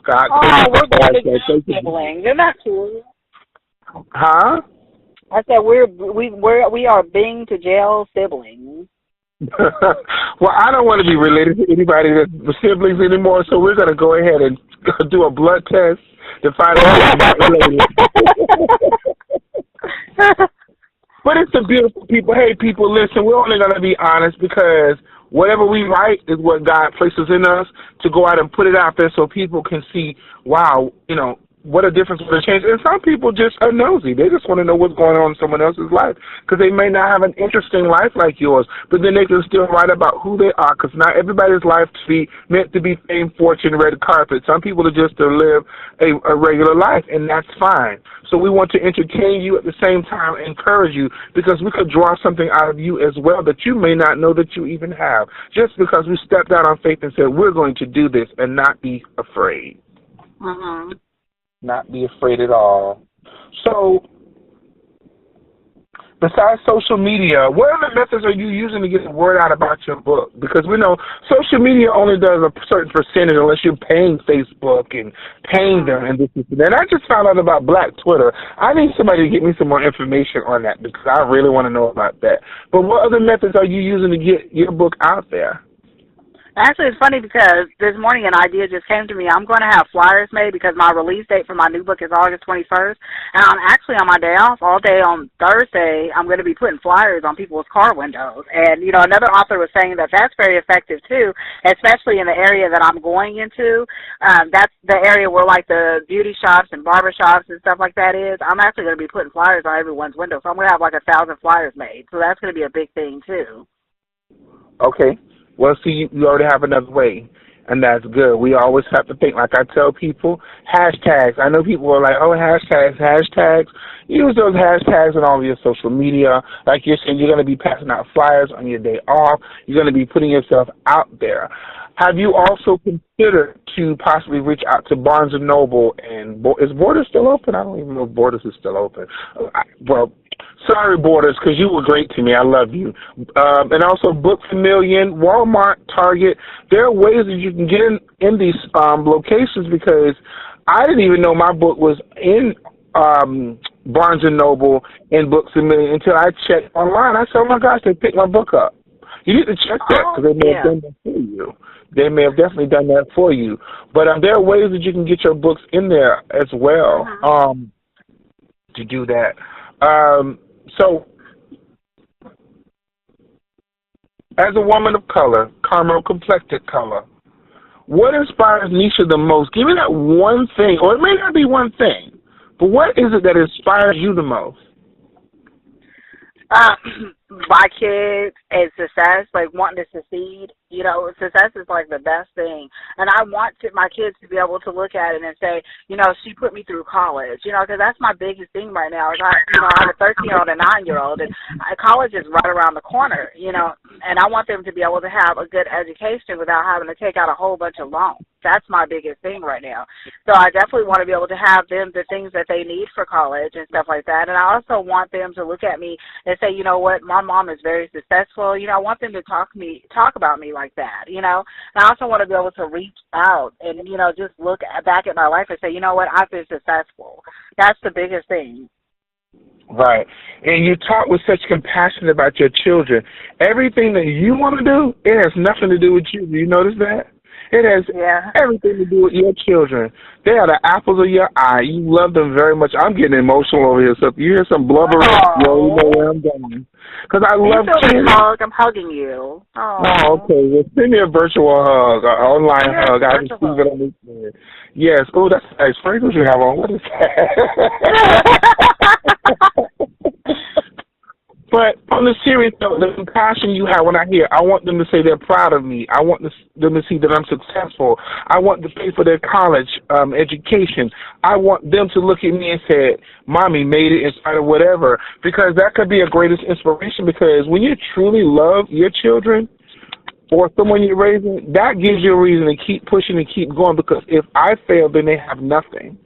We're going to jail siblings. Isn't that cool? Huh? I said we are being to jail siblings. Well, I don't want to be related to anybody that's siblings anymore, so we're going to go ahead and do a blood test to find out if I'm not related. But it's the beautiful people. Hey, people, listen, we're only going to be honest because whatever we write is what God places in us to go out and put it out there so people can see, wow, you know, what a difference would a change. And some people just are nosy. They just want to know what's going on in someone else's life because they may not have an interesting life like yours, but then they can still write about who they are because not everybody's life to be meant to be fame, fortune, red carpet. Some people are just to live a regular life, and that's fine. So we want to entertain you at the same time, encourage you, because we could draw something out of you as well that you may not know that you even have, just because we stepped out on faith and said, we're going to do this and not be afraid. Mm-hmm. Not be afraid at all. So, besides social media, what other methods are you using to get the word out about your book? Because we know social media only does a certain percentage unless you're paying Facebook and paying them and this and that. And I just found out about Black Twitter. I need somebody to get me some more information on that because I really want to know about that. But what other methods are you using to get your book out there? Actually, it's funny because this morning an idea just came to me. I'm going to have flyers made because my release date for my new book is August 21st. And I'm actually on my day off all day on Thursday. I'm going to be putting flyers on people's car windows. And, you know, another author was saying that that's very effective, too, especially in the area that I'm going into. That's the area where, like, the beauty shops and barber shops and stuff like that is. I'm actually going to be putting flyers on everyone's window. So I'm going to have, like, 1,000 flyers made. So that's going to be a big thing, too. Okay. Well, see, you already have another way, and that's good. We always have to think, like I tell people, hashtags. I know people are like, oh, hashtags. Use those hashtags on all of your social media. Like you're saying, you're going to be passing out flyers on your day off. You're going to be putting yourself out there. Have you also considered to possibly reach out to Barnes & Noble? And is Borders still open? I don't even know if Borders is still open. Well, sorry, Borders, because you were great to me. I love you. And also Books A Million, Walmart, Target. There are ways that you can get in these locations because I didn't even know my book was in Barnes & Noble and Books A Million until I checked online. I said, oh, my gosh, they picked my book up. You need to check that because they may have done that for you. They may have definitely done that for you. But there are ways that you can get your books in there as well to do that. So, as a woman of color, caramel-complected color, what inspires Nisha the most? Give me that one thing, or it may not be one thing, but what is it that inspires you the most? My kids and success, like wanting to succeed. You know, success is like the best thing. And I want my kids to be able to look at it and say, you know, she put me through college, you know, because that's my biggest thing right now. Is I have a 13-year-old and a 9-year-old, and college is right around the corner, you know, and I want them to be able to have a good education without having to take out a whole bunch of loans. That's my biggest thing right now. So I definitely want to be able to have them the things that they need for college and stuff like that. And I also want them to look at me and say, you know what, my mom is very successful. You know, I want them to talk about me like that, you know. And I also want to be able to reach out and, you know, just look back at my life and say, you know what, I've been successful. That's the biggest thing. Right. And you talk with such compassion about your children. Everything that you want to do, it has nothing to do with you. Do you notice that? It has everything to do with your children. They are the apples of your eye. You love them very much. I'm getting emotional over here. So if you hear some blubber, you know where I'm going. Because I love kids. I'm hugging you. Oh, okay. Well, send me a virtual hug, an online hug. I can see what I'm listening. Yes. Oh, that's nice. Sprinkles you have on. What is that? But on the serious note, the compassion you have when I hear, I want them to say they're proud of me. I want them to see that I'm successful. I want to pay for their college education. I want them to look at me and say, Mommy made it in spite of whatever, because that could be a greatest inspiration, because when you truly love your children or someone you're raising, that gives you a reason to keep pushing and keep going, because if I fail, then they have nothing.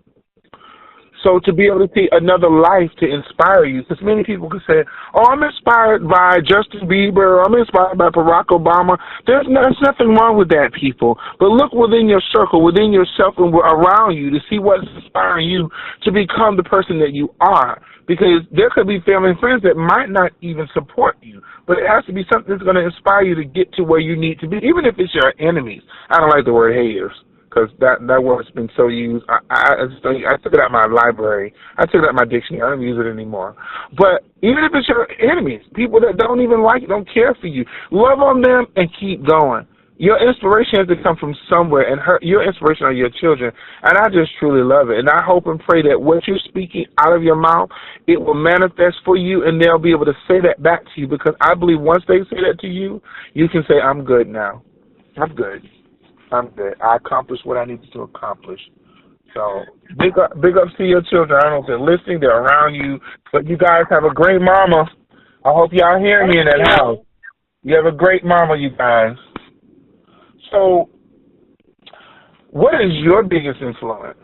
So to be able to see another life to inspire you, because many people can say, oh, I'm inspired by Justin Bieber, I'm inspired by Barack Obama. There's nothing wrong with that, people. But look within your circle, within yourself and around you to see what's inspiring you to become the person that you are. Because there could be family and friends that might not even support you, but it has to be something that's going to inspire you to get to where you need to be, even if it's your enemies. I don't like the word haters, because that word's been so used. I took it out of my library. I took it out of my dictionary. I don't use it anymore. But even if it's your enemies, people that don't even like you, don't care for you, love on them and keep going. Your inspiration has to come from somewhere, and your inspiration are your children. And I just truly love it. And I hope and pray that what you're speaking out of your mouth, it will manifest for you, and they'll be able to say that back to you, because I believe once they say that to you, you can say, I'm good now. I'm good. I'm good. I accomplished what I needed to accomplish. So big ups to your children. I don't know if they're listening, they're around you, but you guys have a great mama. I hope y'all hear me in that house. You have a great mama, you guys. So what is your biggest influence?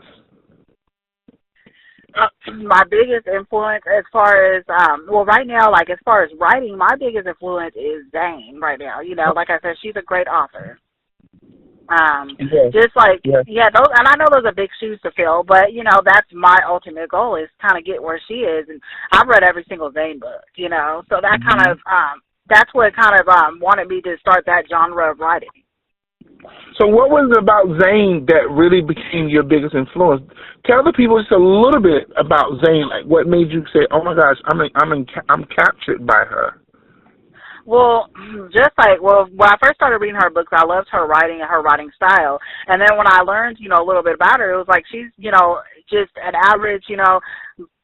My biggest influence as far as, right now, like as far as writing, my biggest influence is Zane right now. You know, like I said, she's a great author. Yes. Just like, yes. those, and I know those are big shoes to fill, but, you know, that's my ultimate goal is kind of get where she is. And I've read every single Zane book, you know, so that kind of, that's what kind of wanted me to start that genre of writing. So what was it about Zane that really became your biggest influence? Tell the people just a little bit about Zane, like what made you say, oh, my gosh, I'm captured by her. Well, just like, when I first started reading her books, I loved her writing and her writing style. And then when I learned, you know, a little bit about her, it was like she's, you know, just an average, you know,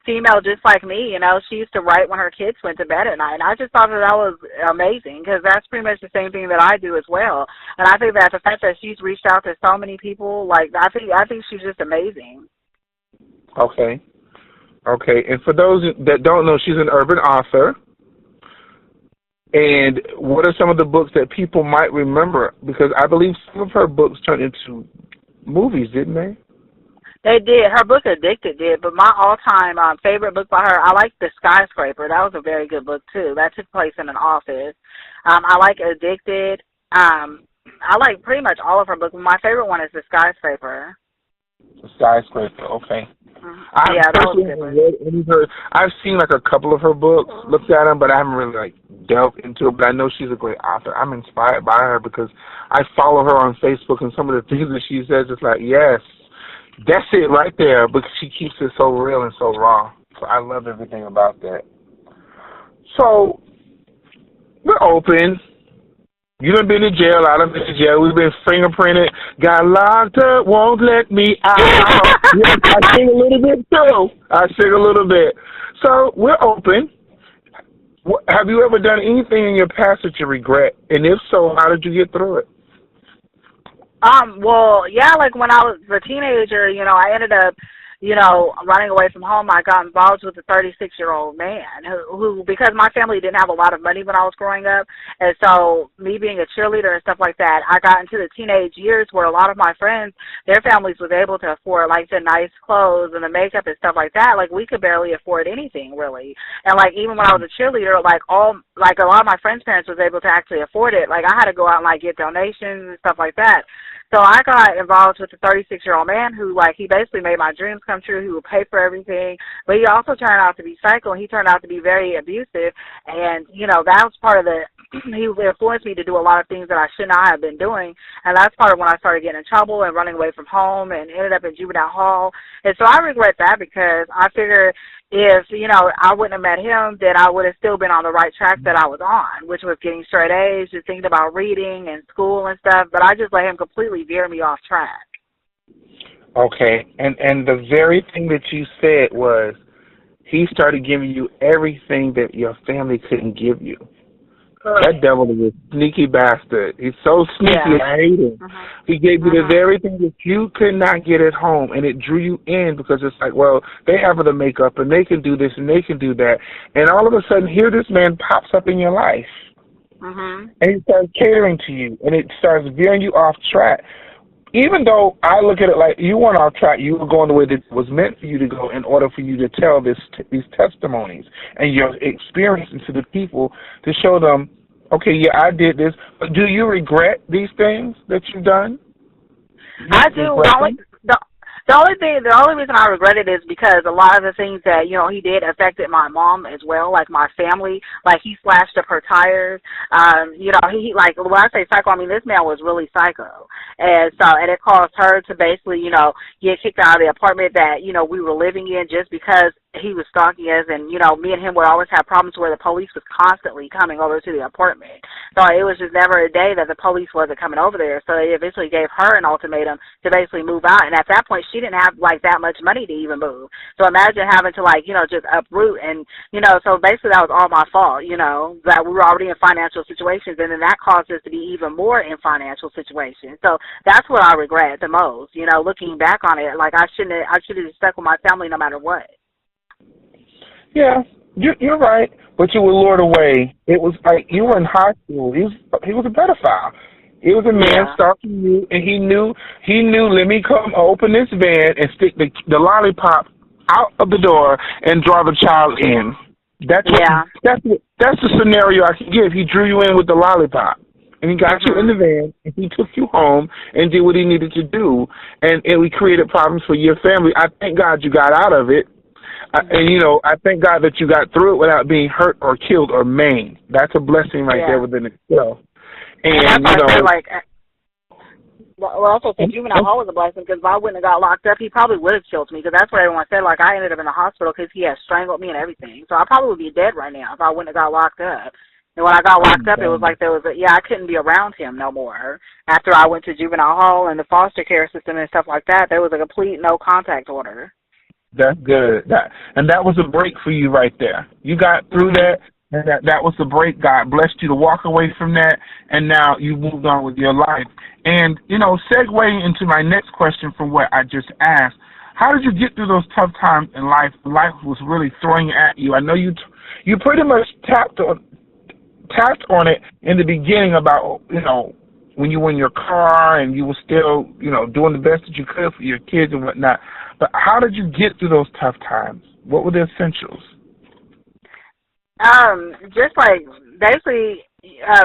female just like me. You know, she used to write when her kids went to bed at night. And I just thought that was amazing, because that's pretty much the same thing that I do as well. And I think that the fact that she's reached out to so many people, like, I think she's just amazing. Okay. And for those that don't know, she's an urban author. And what are some of the books that people might remember? Because I believe some of her books turned into movies, didn't they? They did. Her book Addicted did, but my all-time favorite book by her, I like The Skyscraper. That was a very good book, too. That took place in an office. I like Addicted. I like pretty much all of her books. My favorite one is The Skyscraper. The Skyscraper, okay. Yeah, that was good. I've seen like a couple of her books, looked at them, but I haven't really like delved into it. But I know she's a great author. I'm inspired by her because I follow her on Facebook, and some of the things that she says, it's like, yes, that's it right there. But she keeps it so real and so raw. So I love everything about that. So we're open. You done been in jail, I done been in jail. We've been fingerprinted, got locked up, won't let me out. Yes, I sing a little bit too. So we're open. Have you ever done anything in your past that you regret? And if so, how did you get through it? Well, yeah, like when I was a teenager, you know, I ended up, you know, running away from home. I got involved with a 36-year-old man who, because my family didn't have a lot of money when I was growing up, and so me being a cheerleader and stuff like that, I got into the teenage years where a lot of my friends, their families was able to afford, like, the nice clothes and the makeup and stuff like that. Like, we could barely afford anything, really. And, like, even when I was a cheerleader, like, a lot of my friends' parents was able to actually afford it. Like, I had to go out and, like, get donations and stuff like that. So I got involved with a 36-year-old man who, like, he basically made my dreams come true. He would pay for everything. But he also turned out to be psycho, and he turned out to be very abusive. And, you know, that was part of the he influenced me to do a lot of things that I should not have been doing. And that's part of when I started getting in trouble and running away from home and ended up in juvenile hall. And so I regret that because I figure if, you know, I wouldn't have met him, then I would have still been on the right track that I was on, which was getting straight A's, just thinking about reading and school and stuff. But I just let him completely veer me off track. Okay. And the very thing that you said was he started giving you everything that your family couldn't give you. That devil is a sneaky bastard. He's so sneaky. Yeah. I hate him. He gave you the very thing that you could not get at home, and it drew you in because it's like, well, they have the makeup, and they can do this, and they can do that. And all of a sudden, here this man pops up in your life, and he starts catering to you, and it starts veering you off track. even though I look at it like you weren't off track, you were going the way that it was meant for you to go in order for you to tell these testimonies and your experiences to the people to show them, okay, yeah, I did this. But do you regret these things that you've done? I do. The only reason I regret it is because a lot of the things that, he did affected my mom as well, like my family. Like, he slashed up her tires. He like, when I say psycho, I mean, this man was really psycho. And it caused her to basically, get kicked out of the apartment that, we were living in just because he was stalking us. And, me and him would always have problems where the police was constantly coming over to the apartment. So it was just never a day that the police wasn't coming over there. So they eventually gave her an ultimatum to basically move out. And at that point, she didn't have, like, that much money to even move. So imagine having to, like, just uproot. And, so basically that was all my fault, that we were already in financial situations. And then that caused us to be even more in financial situations. So that's what I regret the most, looking back on it. Like, I should have stuck with my family no matter what. Yeah, you're right, but you were lured away. It was like you were in high school. He was a pedophile. It was a man stalking you, and he knew. Let me come open this van and stick the lollipop out of the door and draw the child in. That's the scenario I could give. He drew you in with the lollipop, and he got you in the van, and he took you home and did what he needed to do, and we created problems for your family. I thank God you got out of it. I thank God that you got through it without being hurt or killed or maimed. That's a blessing right there within itself. And well, also said juvenile hall was a blessing because if I wouldn't have got locked up, he probably would have killed me because that's what everyone said. Like, I ended up in the hospital because he had strangled me and everything. So I probably would be dead right now if I wouldn't have got locked up. And when I got locked up, it was like I couldn't be around him no more. After I went to juvenile hall and the foster care system and stuff like that, there was a complete no contact order. That's good. That was a break for you right there. You got through that, and that was a break. God blessed you to walk away from that, and now you moved on with your life. And, segueing into my next question from what I just asked, how did you get through those tough times in life? Life was really throwing at you. I know you pretty much tapped on it in the beginning about, when you were in your car and you were still, doing the best that you could for your kids and whatnot. But how did you get through those tough times? What were the essentials? Just like basically,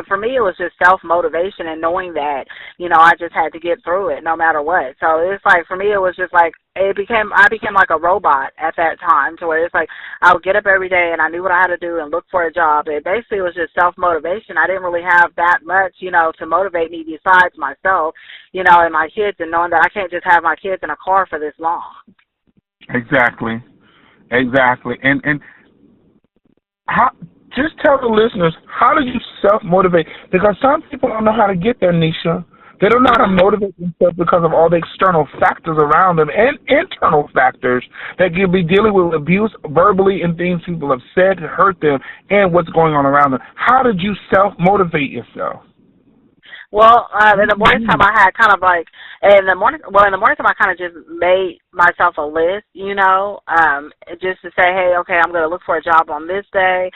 for me, it was just self-motivation and knowing that, I just had to get through it no matter what. So it's like, for me, it was just like, I became like a robot at that time to where it's like, I would get up every day and I knew what I had to do and look for a job. It basically was just self-motivation. I didn't really have that much, to motivate me besides myself, and my kids, and knowing that I can't just have my kids in a car for this long. Exactly. And how, just tell the listeners, how did you self-motivate? Because some people don't know how to get there, Nisha. They don't know how to motivate themselves because of all the external factors around them and internal factors that could be dealing with abuse verbally and things people have said to hurt them and what's going on around them. How did you self-motivate yourself? Well, in the morning time I had kind of like, in the morning time I kind of just made myself a list, just to say, hey, okay, I'm going to look for a job on this day.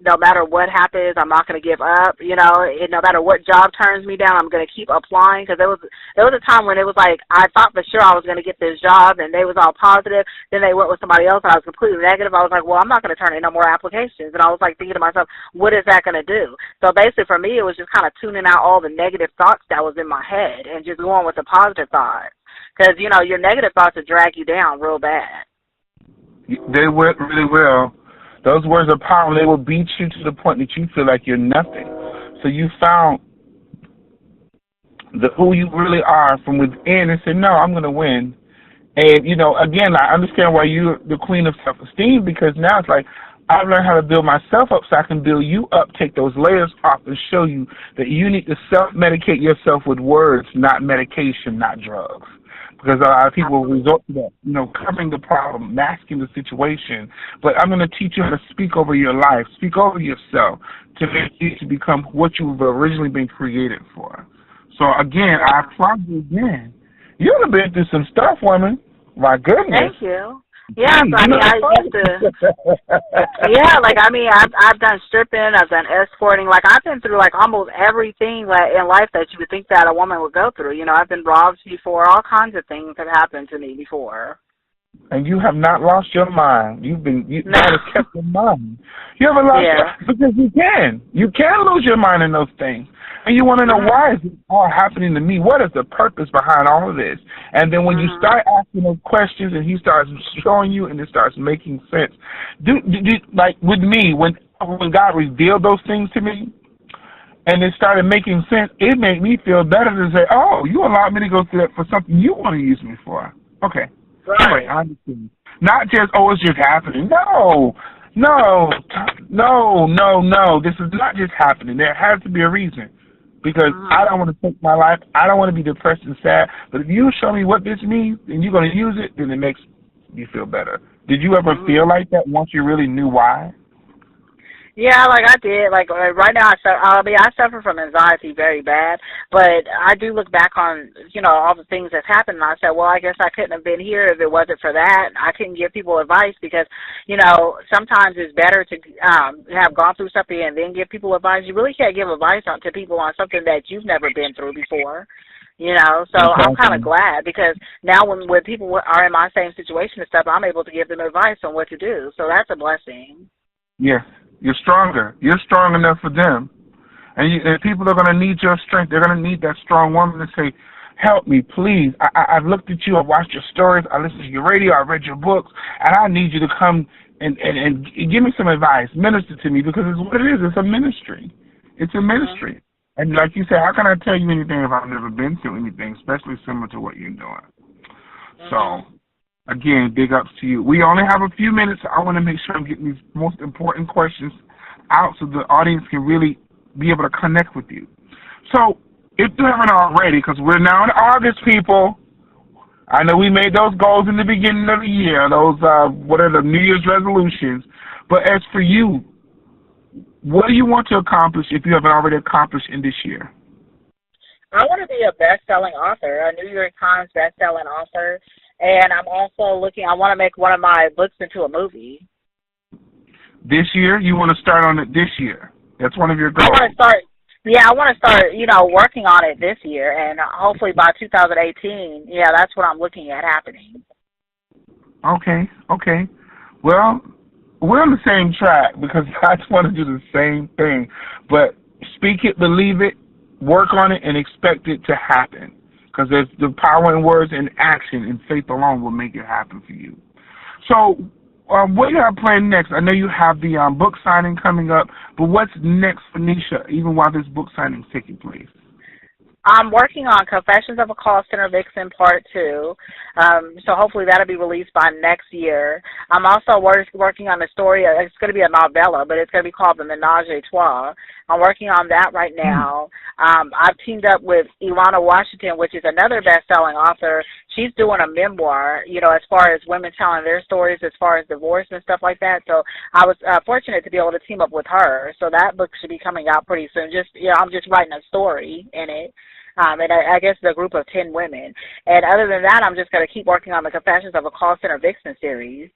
No matter what happens, I'm not going to give up, and no matter what job turns me down, I'm going to keep applying because there was a time when it was like, I thought for sure I was going to get this job and they was all positive. Then they went with somebody else and I was completely negative. I was like, well, I'm not going to turn in no more applications. And I was like thinking to myself, what is that going to do? So basically for me, it was just kind of tuning out all the negative thoughts that was in my head and just going with the positive thoughts. Because, your negative thoughts will drag you down real bad. They really will. Those words are powerful. They will beat you to the point that you feel like you're nothing. So you found who you really are from within and said, no, I'm going to win. And, again, I understand why you're the queen of self-esteem because now it's like, I've learned how to build myself up so I can build you up, take those layers off and show you that you need to self-medicate yourself with words, not medication, not drugs. Because a lot of people resort to that, covering the problem, masking the situation. But I'm going to teach you how to speak over your life, speak over yourself to make you to become what you've originally been created for. So, again, I applaud you again. You've been through some stuff, woman. My goodness. Thank you. Yeah, so Gee, I you mean, know I used to. Yeah, like I mean, I've done stripping, I've done escorting. Like I've been through like almost everything like in life that you would think that a woman would go through. You know, I've been robbed before. All kinds of things have happened to me before. And you have not lost your mind. No. God has kept your mind. You haven't lost your, Yeah. because you can. You can lose your mind in those things. And you want to know, Mhm. why is this all happening to me? What is the purpose behind all of this? And then when you Mhm. start asking those questions and he starts showing you and it starts making sense. Like with me, when God revealed those things to me and it started making sense, it made me feel better to say, oh, you allowed me to go through that for something you want to use me for. Okay. All right, Right. I understand. Not just, oh, it's just happening. No. This is not just happening. There has to be a reason. Because I Mhm. don't want to take my life. I don't want to be depressed and sad. But if you show me what this means and you're going to use it, then it makes you feel better. Did you ever feel Mhm. like that once you really knew why? Yeah, like I did. Like right now, I suffer from anxiety very bad. But I do look back on, all the things that's happened, and I said, well, I guess I couldn't have been here if it wasn't for that. I couldn't give people advice because, sometimes it's better to have gone through something and then give people advice. You really can't give advice to people on something that you've never been through before. So I'm kind of Exactly. glad because now when people are in my same situation and stuff, I'm able to give them advice on what to do. So that's a blessing. Yes. You're stronger. You're strong enough for them. And people are going to need your strength. They're going to need that strong woman to say, help me, please. I've looked at you. I've watched your stories. I listened to your radio. I read your books. And I need you to come and give me some advice. Minister to me, because it's what it is. It's a ministry. It's a Mhm. ministry. And like you said, how can I tell you anything if I've never been through anything, especially similar to what you're doing? So, Mhm. again, big ups to you. We only have a few minutes. So I want to make sure I'm getting these most important questions out so the audience can really be able to connect with you. So, if you haven't already, because we're now in August, people, I know we made those goals in the beginning of the year, those, what are the New Year's resolutions. But as for you, what do you want to accomplish if you haven't already accomplished in this year? I want to be a best-selling author, a New York Times best-selling author, and I'm also I want to make one of my books into a movie. This year? You want to start on it this year? That's one of your I want to goals. start, I want to start, working on it this year, and hopefully by 2018, that's what I'm looking at happening. Okay. Well, we're on the same track because I just want to do the same thing. But speak it, believe it, work on it, and expect it to happen. Because there's the power in words and action, and faith alone will make it happen for you. So, what do you have planned next? I know you have the book signing coming up, but what's next for Nisha, even while this book signing is taking place? I'm working on Confessions of a Call Center Vixen Part 2, so hopefully that'll be released by next year. I'm also working on the story. It's going to be a novella, but it's going to be called The Menage a Trois. I'm working on that right now. I've teamed up with Ilana Washington, which is another best-selling author. She's doing a memoir, as far as women telling their stories, as far as divorce and stuff like that. So I was fortunate to be able to team up with her. So that book should be coming out pretty soon. I'm just writing a story in it. And I guess it's a group of 10 women. And other than that, I'm just going to keep working on the Confessions of a Call Center Vixen series.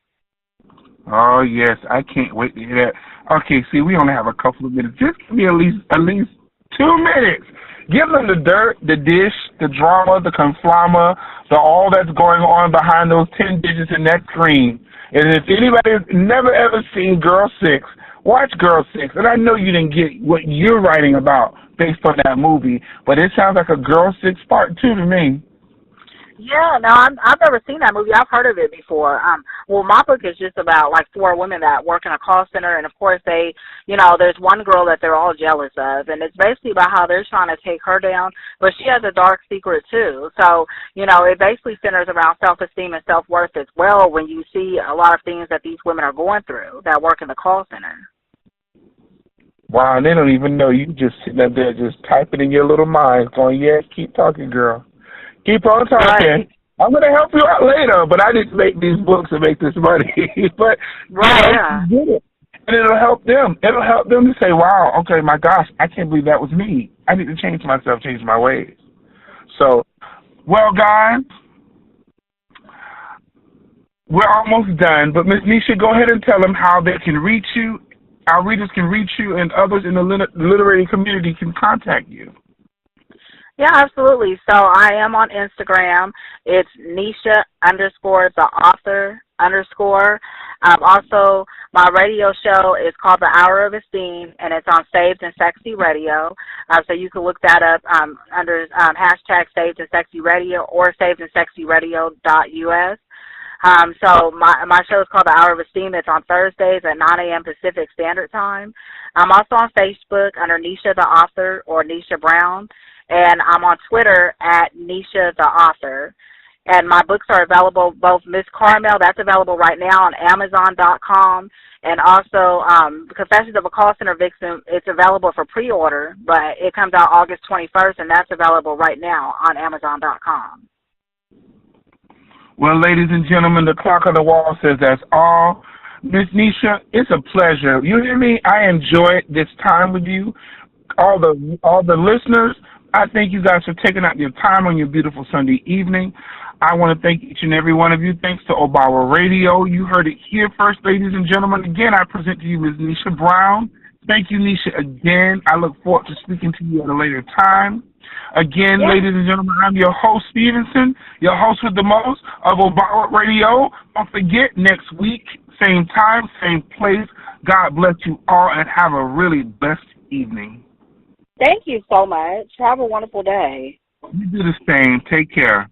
Oh yes, I can't wait to hear that. Okay, see, we only have a couple of minutes. Just give me at least 2 minutes. Give them the dirt, the dish, the drama, the conflama, the all that's going on behind those 10 digits in that screen. And if anybody's never ever seen Girl 6, watch Girl 6. And I know you didn't get what you're writing about based on that movie, but it sounds like a Girl 6 Part 2 to me. Yeah, no, I've never seen that movie. I've heard of it before. Well, my book is just about like 4 women that work in a call center, and of course there's one girl that they're all jealous of, and it's basically about how they're trying to take her down, but she has a dark secret too. So it basically centers around self-esteem and self-worth as well. When you see a lot of things that these women are going through that work in the call center. Wow, and they don't even know. You just sitting up there just typing in your little mind, going, yes, keep talking, girl. Keep on talking. Right. I'm going to help you out later, but I didn't make these books to make this money. But, Right. Yeah. you did it. And it'll help them. It'll help them to say, wow, okay, my gosh, I can't believe that was me. I need to change myself, change my ways. So, well, guys, We're almost done, but Miss Nisha, go ahead and tell them how they can reach you, our readers can reach you, and others in the literary community can contact you. Yeah, absolutely. So I am on Instagram. It's Nisha _ the author _. Also, my radio show is called The Hour of Esteem, and it's on Saved and Sexy Radio. So you can look that up under hashtag Saved and Sexy Radio or savedandsexyradio.us. So my show is called The Hour of Esteem. It's on Thursdays at 9 a.m. Pacific Standard Time. I'm also on Facebook under Nisha the Author or Nisha Brown, and I'm on Twitter at Nisha the Author. And my books are available, both Miss Carmel, that's available right now on Amazon.com, and also Confessions of a Call Center Vixen, it's available for pre-order, but it comes out August 21st, and that's available right now on Amazon.com. Well, ladies and gentlemen, the clock on the wall says that's all. Miss Nisha, it's a pleasure. You hear me? I enjoyed this time with you. All the listeners, I thank you guys for taking out your time on your beautiful Sunday evening. I want to thank each and every one of you. Thanks to Obawa Radio. You heard it here first, ladies and gentlemen. Again, I present to you Ms. Nisha Brown. Thank you, Nisha, again. I look forward to speaking to you at a later time. Again, ladies and gentlemen, I'm your host, Stevenson, your host with the most of Obawa Radio. Don't forget, next week, same time, same place. God bless you all and have a really blessed evening. Thank you so much. Have a wonderful day. You do the same. Take care.